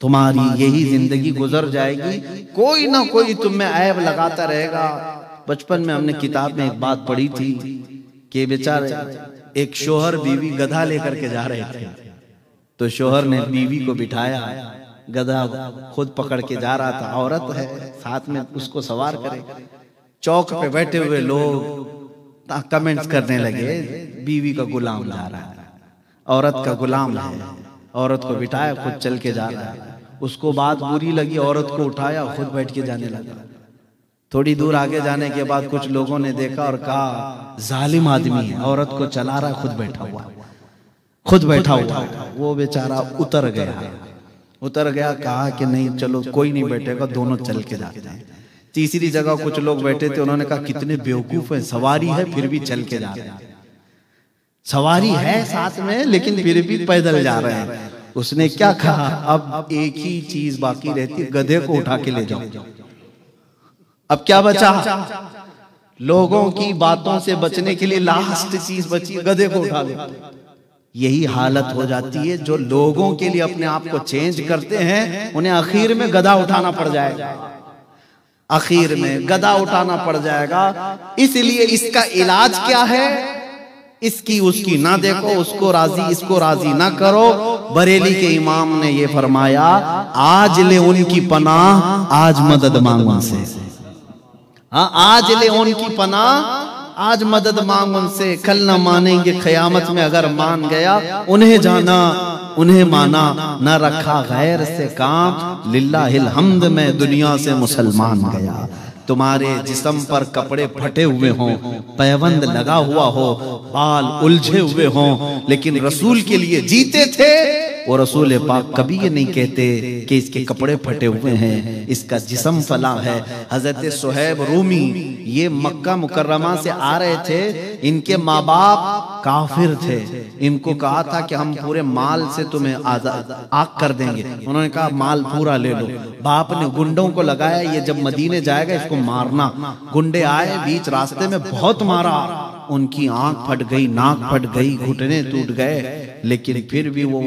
तुम्हारी यही जिंदगी गुजर जाएगी, कोई ना कोई तुम में ऐब लगाता रहेगा। बचपन में हमने किताब में एक बात पढ़ी थी कि बेचारे एक शोहर बीवी गधा लेकर के जा रहे थे, तो शोहर ने बीवी को बिठाया, गधा खुद पकड़ के जा रहा था, औरत है साथ में उसको सवार करे। चौक पे बैठे हुए लोग कमेंट्स करने लगे, बीवी का गुलाम जा रहा है, औरत का गुलाम है, औरत को बिठाया, खुद चल के जा रहा है। उसको बात बुरी लगी, औरत को उठाया, खुद बैठ के जाने लगा। थोड़ी दूर आगे जाने के बाद कुछ लोगों ने देखा और कहा जालिम आदमी है, औरत को चला रहा, खुद बैठा हुआ, खुद बैठा हुआ। वो बेचारा उतर गया, कहा कि नहीं चलो कोई नहीं बैठेगा, दोनों चल के जाते हैं। तीसरी जगह कुछ लोग बैठे थे, उन्होंने कहा कितने बेवकूफ है, सवारी है फिर भी चल के जा रहे हैं, सवारी है साथ में लेकिन फिर भी पैदल जा रहे हैं। उसने क्या कहा, अब एक ही चीज बाकी रहती, गधे को उठा के ले जाओ। अब क्या बचा? लोगों की बातों से बचने के लिए लास्ट चीज बची, गधे को उठा लो। यही हालत हो जाती है। जो लोगों के लिए अपने आप को चेंज करते हैं, उन्हें आखिर में गधा उठाना पड़ जाएगा, आखिर में गधा उठाना पड़ जाएगा। इसलिए इसका इलाज क्या है? इसकी उसकी ना देखो, उसको राजी इसको राजी ना करो। बरेली के इमाम ने ये फरमाया, आज ले उनकी पनाह, आज मदद मांग उनसे। हाँ, आज ले उनकी पनाह, आज मदद मांग उनसे। कल न मानेंगे क़यामत में, अगर मान गया उन्हें जाना उन्हें माना, न रखा गैर से काम, लिल्लाहिल हम्द में दुनिया से मुसलमान गया। तुम्हारे जिस्म पर कपड़े फटे हुए हों, पैबंद लगा हुआ हो, बाल उलझे हुए हों, लेकिन रसूल के लिए जीते थे, वो रसूल पाक कभी ये नहीं कहते कि इसके कपड़े फटे हुए हैं, इसका जिस्म फला है। हजरत सुहैब रूमी ये मक्का मुकर्रमा से आ रहे थे, इनके माँ बाप काफिर थे। इनको कहा था कि हम पूरे माल से तुम्हें आग कर देंगे। उन्होंने कहा माल पूरा ले लो। बाप ने गुंडों को लगाया, ये जब मदीने जाएगा इसको मारना। गुंडे आए, बीच रास्ते में बहुत मारा, उनकी आंख फट गई, नाक फट गई, घुटने टूट गए, लेकिन फिर भी वो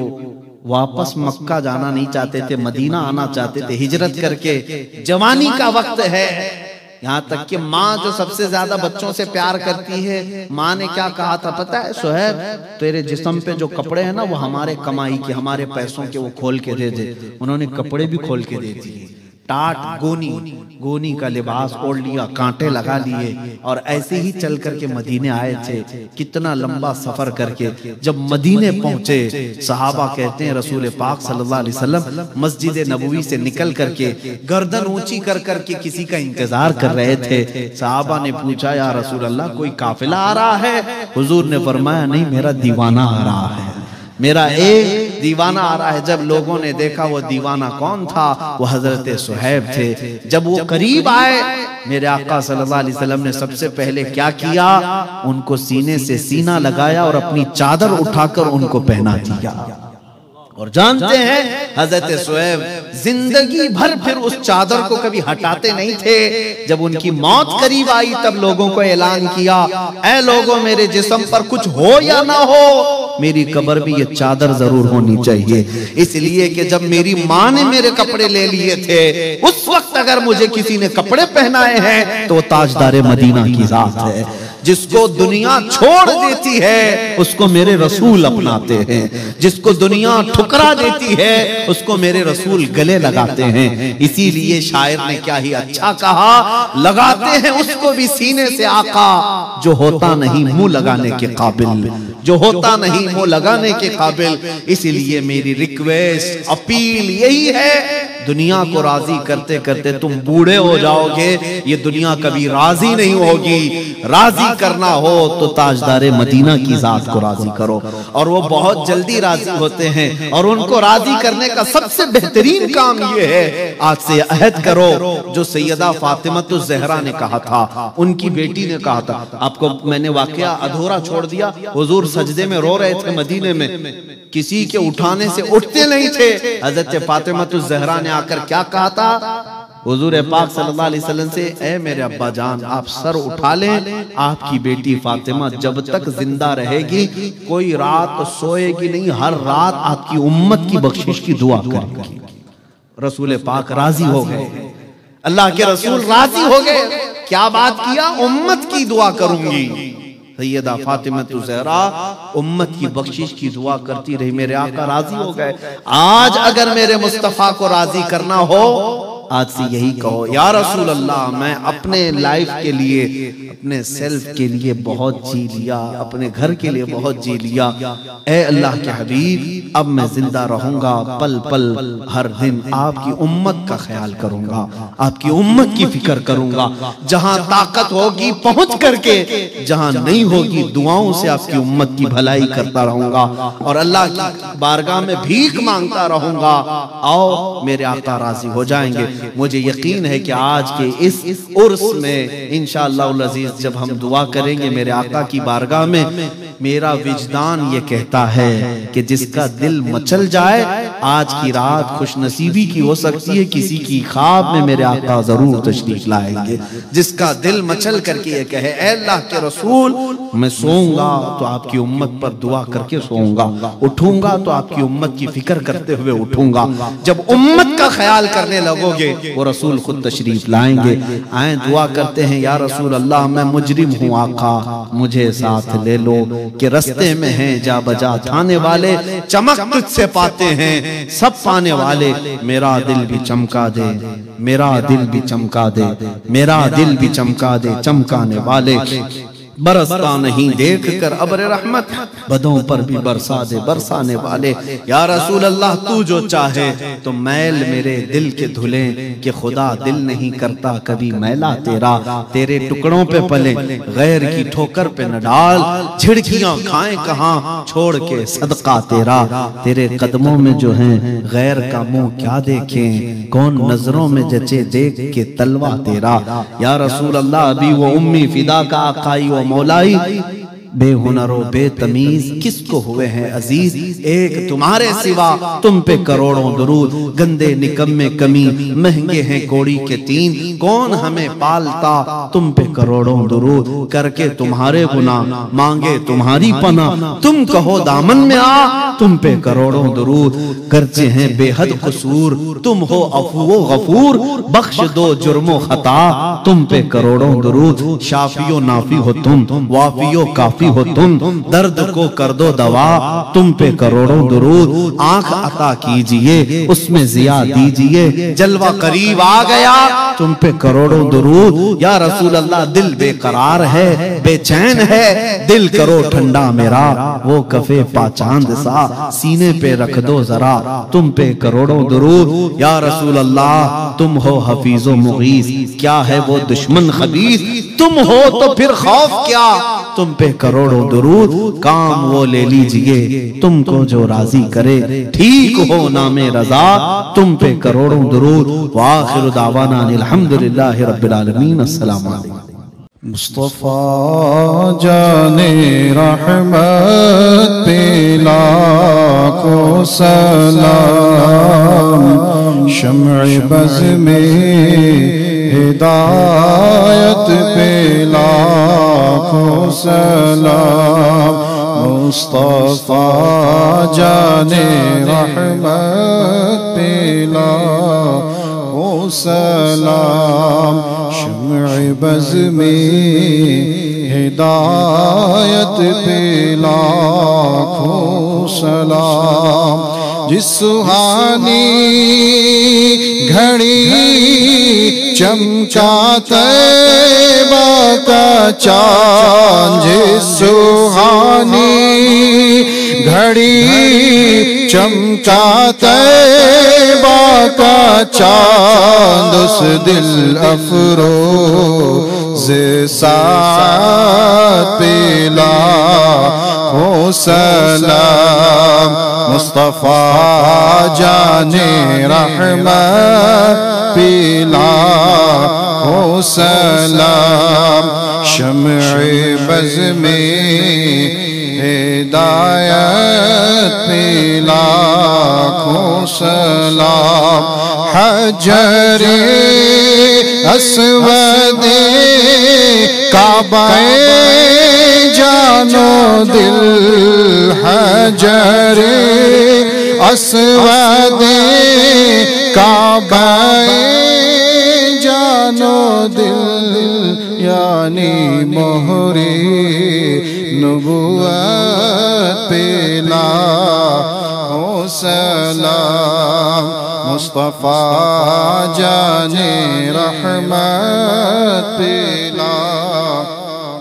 वापस मक्का जाना नहीं चाहते थे, मदीना आना चाहते थे हिजरत करके। जवानी का वक्त है, यहाँ तक कि माँ जो सबसे ज्यादा बच्चों से प्यार करती है, माँ ने क्या कहा था पता है? सुहैब, तेरे जिस्म पे जो कपड़े हैं ना, वो हमारे कमाई के, हमारे पैसों के, वो खोल के दे दे। उन्होंने कपड़े भी खोल के दे दिए। टाट गोनी का लिबास ओढ़ लिया, कांटे लगा लिए, और ऐसे ही चल करके मदीने आए थे। कितना लंबा सफर करके जब मदीने पहुंचे, सहाबा कहते हैं रसूल पाक सल्लल्लाहु अलैहि वसल्लम मस्जिद नबवी से निकल करके गर्दन ऊंची कर करके किसी का इंतजार कर रहे थे। सहाबा ने पूछा, या रसूल अल्लाह, कोई काफिला आ रहा है? हुजूर ने फरमाया, नहीं, मेरा दीवाना आ रहा है, मेरा एक दीवाना आ रहा है। जब लोगों ने देखा वो दीवाना कौन था, वो हजरत सुहैब थे। जब वो करीब आए, मेरे आका सल्लल्लाहु अलैहि वसल्लम ने सबसे पहले क्या किया? उनको सीने से सीना लगाया और अपनी चादर उठाकर उनको पहना दिया। और जानते हैं हजरत सुहैब जिंदगी भर फिर उस चादर को कभी हटाते नहीं थे। जब उनकी मौत करीब आई, तब लोगों को ऐलान किया, ऐ लोगों, मेरे जिस्म पर कुछ हो या ना हो, मेरी कब्र भी ये चादर जरूर होनी चाहिए। इसलिए कि जब मेरी माँ ने मेरे कपड़े ले लिए थे, उस वक्त अगर मुझे किसी ने कपड़े पहनाए हैं तो ताजदारे मदीना की जात है। जिसको दुनिया छोड़ देती है उसको मेरे रसूल अपनाते हैं, जिसको दुनिया ठुकरा देती है उसको मेरे रसूल गले लगाते हैं। इसीलिए शायर ने क्या ही अच्छा कहा, लगाते हैं उसको भी सीने से आका, जो होता नहीं मुंह लगाने के काबिल, जो होता नहीं मुंह लगाने के काबिल। इसीलिए मेरी रिक्वेस्ट, अपील यही है, दुनिया को राजी करते करते तुम बूढ़े हो जाओगे, ये दुनिया कभी राजी नहीं होगी। राजी करना हो तो ताजदारे मदीना की जात को राजी करो, और वो बहुत जल्दी राजी होते हैं। और उनको राजी करने का सबसे बेहतरीन काम ये है, आज से अहद करो जो सैयदा फातिमतुज़ ज़हरा ने कहा था, उनकी बेटी ने कहा था। आपको मैंने वाकया अधूरा छोड़ दिया। हुजूर सजदे में रो रहे थे मदीने में, किसी के उठाने से उठते नहीं थे। हजरत फातिमतुज़ ज़हरा ने आकर क्या कहा था? हुजूर पाक सल्लल्लाहु अलैहि वसल्लम से, ऐ मेरे अब्बा जान, आप सर उठा लें, आपकी बेटी फातिमा जब तक जिंदा रहेगी कोई रात सोएगी नहीं, हर रात आपकी उम्मत की बख्शिश की दुआ करेगी। रसूल पाक राजी हो गए, अल्लाह के रसूल राजी हो गए। क्या बात किया? उम्मत की दुआ करूंगी। सैयदा फातिमतुज़ ज़हरा उम्मत की बख्शिश की दुआ करती रही, मेरे आका राजी हो गए। आज अगर मेरे मुस्तफ़ा को राजी करना हो, आज से यही कहो, या रसूल अल्लाह, मैं अपने लाइफ के लिए, अपने सेल्फ के लिए बहुत जी लिया, अपने घर के लिए बहुत जी लिया। ए अल्लाह के हबीब, अब मैं जिंदा रहूंगा, पल पल हर दिन आपकी उम्मत का ख्याल करूंगा, आपकी उम्मत की फिक्र करूंगा। जहां ताकत होगी पहुंच करके, जहां नहीं होगी दुआओं से आपकी उम्मत की भलाई करता रहूंगा, और अल्लाह की बारगाह में भीख मांगता रहूंगा। आओ मेरे आका राजी हो जाएंगे। मुझे यकीन है कि आज के इस उर्स में इंशाअल्लाह अज़ीज़ जब हम दुआ करेंगे मेरे आका की बारगाह में, मेरा विजदान ये कहता है कि जिसका दिल मचल जाए, आज की रात खुशनसीबी की हो सकती है, किसी की ख्वाब में मेरे आका जरूर तशरीफ लाएंगे। जिसका दिल मचल करके ये कहे, ऐ अल्लाह के रसूल, मैं सोऊंगा तो आपकी उम्मत पर दुआ करके सोऊंगा, उठूंगा तो आपकी उम्मत की फिक्र करते हुए उठूंगा। जब उम्मत का ख्याल करने लगोगे, वो रसूल खुद तशरीफ लाएंगे। आए दुआ करते हैं, या रसूल अल्लाह, मैं मुजरिम हूँ आका, मुझे साथ ले लो कि रस्ते में हैं जा बजा थाने वाले, चमक तुझसे पाते हैं सब पाने वाले। मेरा दिल भी चमका दे, मेरा दिल भी चमका दे, मेरा दिल भी चमका दे, चमकाने वाले। बरसता नहीं देख कर अब्र रहमत, बदों पर भी बरसा दे, बरसाने वाले। या रसूल अल्लाह, तू जो चाहे तो मैल मेरे दिल के धुले, कि खुदा दिल नहीं करता कभी मैला तेरा। तेरे टुकड़ों पे पले, गैर की ठोकर पे न डाल, झिड़कियां खाएं कहाँ छोड़ के सदका तेरा। तेरे कदमों में जो है गैर का मुंह क्या देखें, कौन नजरों में जचे देख के तलवा तेरा। या रसूल अल्लाह, अभी वो उम्मी फिदा का आकाई वो मौलाई, बेहुनरो बेतमीज किसको हुए हैं अजीज। एक तुम्हारे सिवा तुम पे करोड़ों दुरूद, गंदे निकम्मे कमी महंगे हैं कौड़ी के तीन। कौन हमें पालता, तुम पे करोड़ों दुरूद, करके तुम्हारे गुनाह मांगे तुम्हारी पना। तुम कहो दामन में आ, तुम पे करोड़ों दुरूद, करते हैं बेहद कसूर। तुम हो अफू गफूर, बख्श दो जुर्मो खता, तुम पे करोड़ों दुरूद। शाफियो नाफी हो तुम, वाफियो काफी हो तुम, दर्द को कर दो दवा, तुम पे करोड़ों दुरूद। आंख अता कीजिए, उसमें जिया दीजिए, जलवा करीब आ गया, तुम पे करोड़ों दुरूद। या रसूल अल्लाह, दिल बेकरार है, बेचैन है, दिल करो ठंडा मेरा, वो कफे पाचांद सा सीने पे रख दो जरा, तुम पे करोड़ों दुरूद। या रसूल अल्लाह, तुम हो हफीजो मुगीस, क्या है वो दुश्मन खबीस। तुम हो तो फिर खौफ क्या, तुम पे करोड़ों दुरूद। काम वो ले लीजिए तुमको जो राजी करे, ठीक हो नामे रजा, तुम पे करोड़ों दुरूद। व आखिरु दावाना अल्हम्दुलिल्लाहि रब्बिल आलमीन। अस्सलाम वालेकुम। मुस्तफा जाने रहमत पे लाखों सलाम, शम्अ बज़ में हिदायत पे लाखों सलाम। मुस्तफा जाने रहमत पे लाखों सलाम, शम्अ बज़ में हिदायत पे लाखों सलाम। जिस सुहानी घड़ी चमका तैबा का चाँद, जिस सुहानी घड़ी चमका तैबा का चाँद, उस दिल अफरोज़ साथ पे लाखों सलाम। मुस्तफा जाने रहमत पे लाखों सलाम, शम्अ बज़ में हिदायत पे लाखों सलाम। हजरे अस्वदे काबाए जानो दिल, हजरे अस्वदे काबाए जानो दिल, यानी मोहरे नबुव्वत पे लाखों सलाम। मुस्तफा जाने रहमत पे लाखों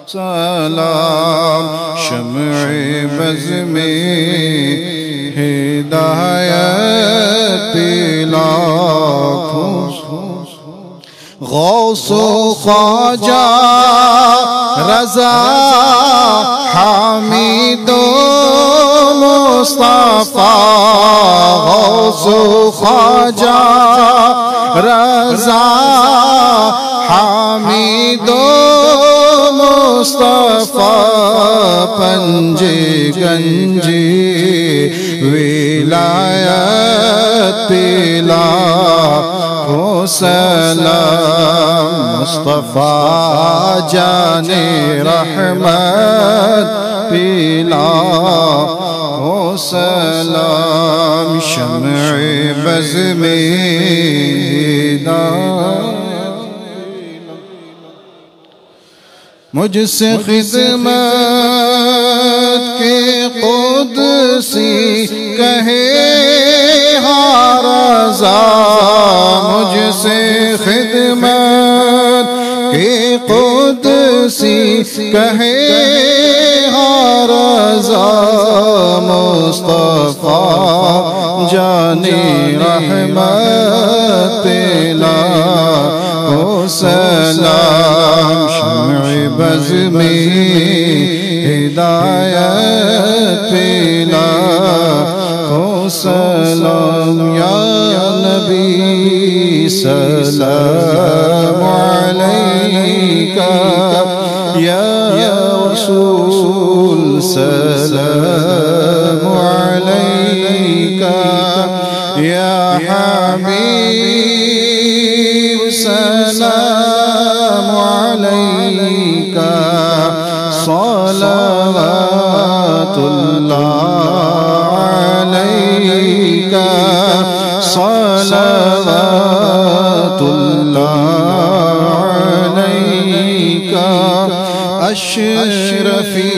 सलाम, शम्अ बज़ में हिदायत पे लाखों। गौसो ख्वाजा रज़ा हामिदो मुस्तफा, गौसो ख्वाजा रज़ा हामिदो मुस्तफा पंजे गंजे विलायत पिला हो सलाम मुस्तफा जाने रहमत पिला हो सलाम शम्ए बज़ में मुझसे खिदमत के कुदसी कहे हारज़ा मुझसे खिदमत के कुदसी कहे हारज़ा मुस्तफा जाने रहमत पिला हो सलाम शम्ए बज़ में हिदायत पिला हो सलाम या नबी सलाम अलैका या रसूल सलाम अलैका या हबीब सलाम अलैका सलावतुल्लाह अलैका सलावतुल्लाह अलैका अशरफी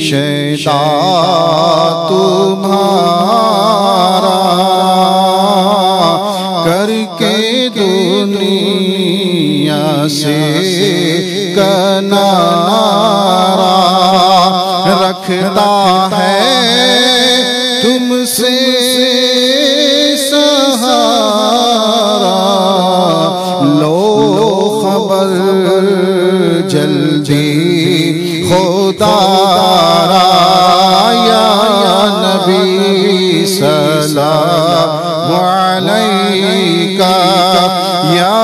शैता तुम्हारा करके दुनिया से कनारा रखता है तुमसे सहारा लो खबर जल्दी खुदारा या नबी सलाम अलैका या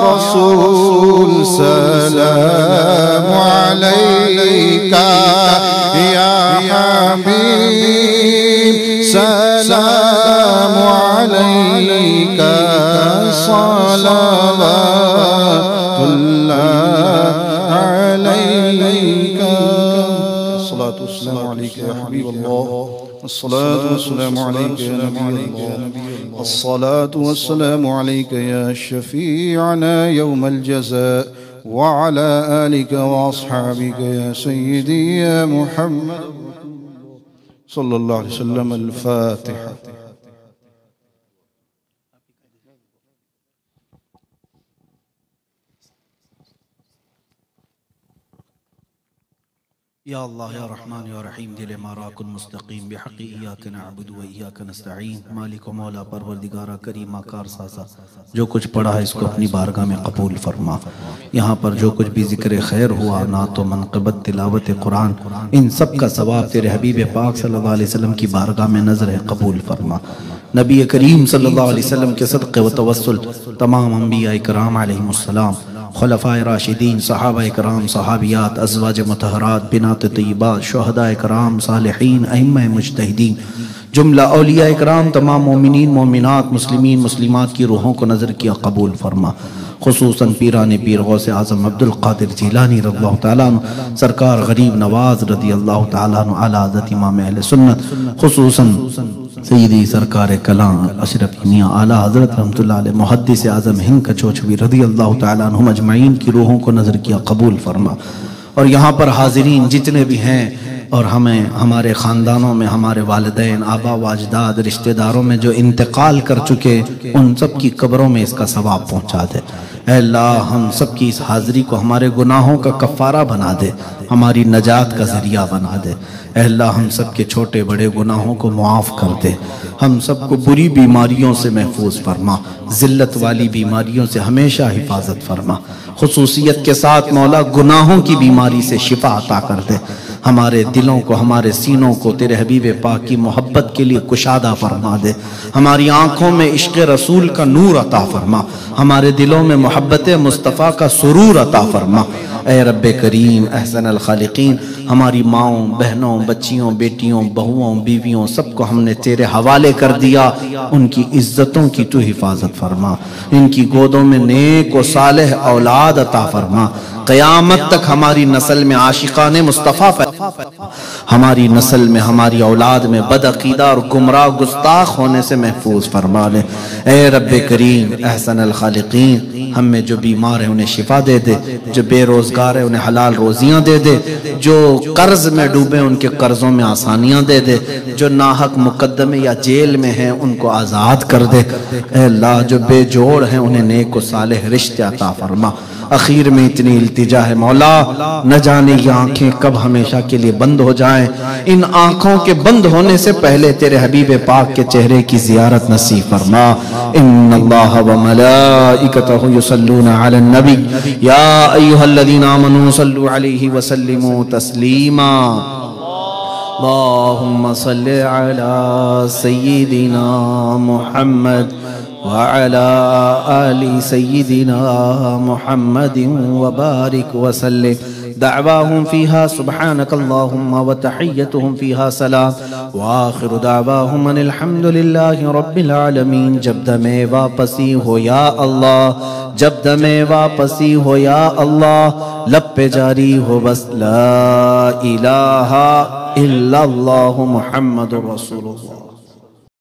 रसूल सलाम अलैका या हबीब सलाम अलैका सलावतुल्लाह अलैका अस्सलातु वस्सलामु अलैका या हबीबल्लाह अस्सलातु वस्सलामु अलैका या नबीयल्लाह अस्सलातु वस्सलामु अलैका या शफीअना यौमल जज़ा व अला आलिका व अस्हाबिका या सय्यदी या मुहम्मद सल्लल्लाहु अलैहि वसल्लम अल-फातिहा। या अल्लाह या रहमान या रहीम दिल माराकुन मुस्तकीम बिहक़्क़ि इय्याका नअबुदु व इय्याका नस्तईन मालिक व मौला परवरदिगारा करीम आकार सासा जो कुछ पढ़ा है इसको अपनी बारगाह में कबूल फरमा। यहाँ पर जो कुछ भी जिक्र खैर हुआ ना तो मनक़बत तिलावत कुरान इन सब का सवाब तेरे हबीब पाक सल्लल्लाहु अलैहि वसल्लम की बारगाह में नज़र है कबूल फरमा। नबी करीम सल्लल्लाहु अलैहि वसल्लम के सदक़े व तवस्सुल तमाम अंबिया इकराम अलैहिमुस्सलाम खुलफ़ाए राशिदीन सहाबा इकराम सहाबियात अज़वाज मुतहरात बिनात तय्यिबात शुहदा इकराम सालिहीन अइम्मा मुज्तहिदीन जुमला औलिया इकराम तमाम मोमिनीन मोमिनात मुस्लिमीन मुस्लिमात की रूहों को नज़र किया कबूल फरमा। खुसूसन पीरान पीर गौसे आज़म अब्दुल कादिर जिलानी रज़ियल्लाहु ताला अन्हु सरकार गरीब नवाज रज़ियल्लाहु ताला अन्हु आला हज़रत इमाम अहले सुन्नत खुसूसन सय्यदी सरकार कलाम अशरफ मियां आला हज़रत रहमतुल्लाह अलैह मुहद्दिस आज़म हिंद कचौचवी रज़ियल्लाहु ताला अन्हुम अजमईन की रूहों को नज़र किया कबूल फरमा। और यहाँ पर हाज़िरीन जितने भी हैं और हमें हमारे ख़ानदानों में हमारे वालिदैन आबा वाजदाद रिश्तेदारों में जो इंतकाल कर चुके उन सब की कब्रों में इसका सवाब पहुँचा दे। ऐ अल्लाह हम सब की इस हाज़िरी को हमारे गुनाहों का कफ़ारा बना दे, हमारी नजात का ज़रिया बना दे। ऐ अल्लाह हम सब के छोटे बड़े गुनाहों को मुआफ़ कर दे, हम सबको बुरी बीमारियों से महफूज फरमा, ज़िल्लत वाली बीमारियों से हमेशा हिफाजत फरमा। खुसूसियत के साथ मौला गुनाहों की बीमारी से शिफा अता कर दे, हमारे दिलों को, हमारे सीनों को तेरे हबीब पाक की मोहब्बत के लिए कुशादा फरमा दे। हमारी आंखों में इश्क़ रसूल का नूर अता फरमा, हमारे दिलों में मोहब्बत मुस्तफ़ा का सुरूर अता फरमा। ऐ रब्बे करीम अहसन अल खालिकीन, हमारी माओं, बहनों, बच्चियों, बेटियों, बहुओं, बीवियों सबको हमने तेरे हवाले कर दिया। उनकी इज्जतों की तू हिफाजत फरमा, इनकी गोदों में नेक व सालेह औलाद अता फरमा। क़यामत तक हमारी नस्ल में आशिकाने मुस्तफ़ा पैदा, हमारी नस्ल में, हमारी औलाद में बदअकीदा और गुमराह गुस्ताख होने से महफूज फरमा ले। ऐ रब्बे करीम अहसन अल खालिकीन, हम में जो बीमार है उन्हें शिफा दे दे, जो बेरोजगार है उन्हें हलाल रोजियां दे दे, जो कर्ज में डूबे उनके कर्जों में आसानियां दे दे, जो नाहक मुकद्दमे या जेल में हैं उनको आज़ाद कर दे। ऐ अल्लाह, जो बेजोड़ हैं उन्हें नेक व सालेह रिश्ते अता फरमा। आखिर में इतनी इल्तिजा है मौला, न जाने ये आंखें कब हमेशा के लिए बंद हो जाएं। इन आंखों के बंद होने से पहले तेरे हबीब पाक के चेहरे की ज़ियारत नसीब फरमा। इन्नल्लाह व मलाइकतहु युसल्लूना अलन नबी या अय्युहल्लज़ीना आमनू सल्लु अलैहि व सल्लिमू तस्लीमा। अल्लाहुम्मा सल्लि अला सय्यिदिना मुहम्मद व अला आलि सय्यिदिना मुहम्मदिन व बारिक व सल्लिम। दावाहुम फीहा सुब्हानकल्लाहुम्मा व तहिय्यतुहुम फीहा सलाम व आखिरु दावाहुम अनिल हम्दुलिल्लाहि रब्बिल आलमीन। जब दमे वापसी हो या अल्लाह, जब दमे वापसी हो या अल्लाह, लब पे जारी हो बस ला इलाहा इल्लल्लाहु मुहम्मदुर रसूलुल्लाह।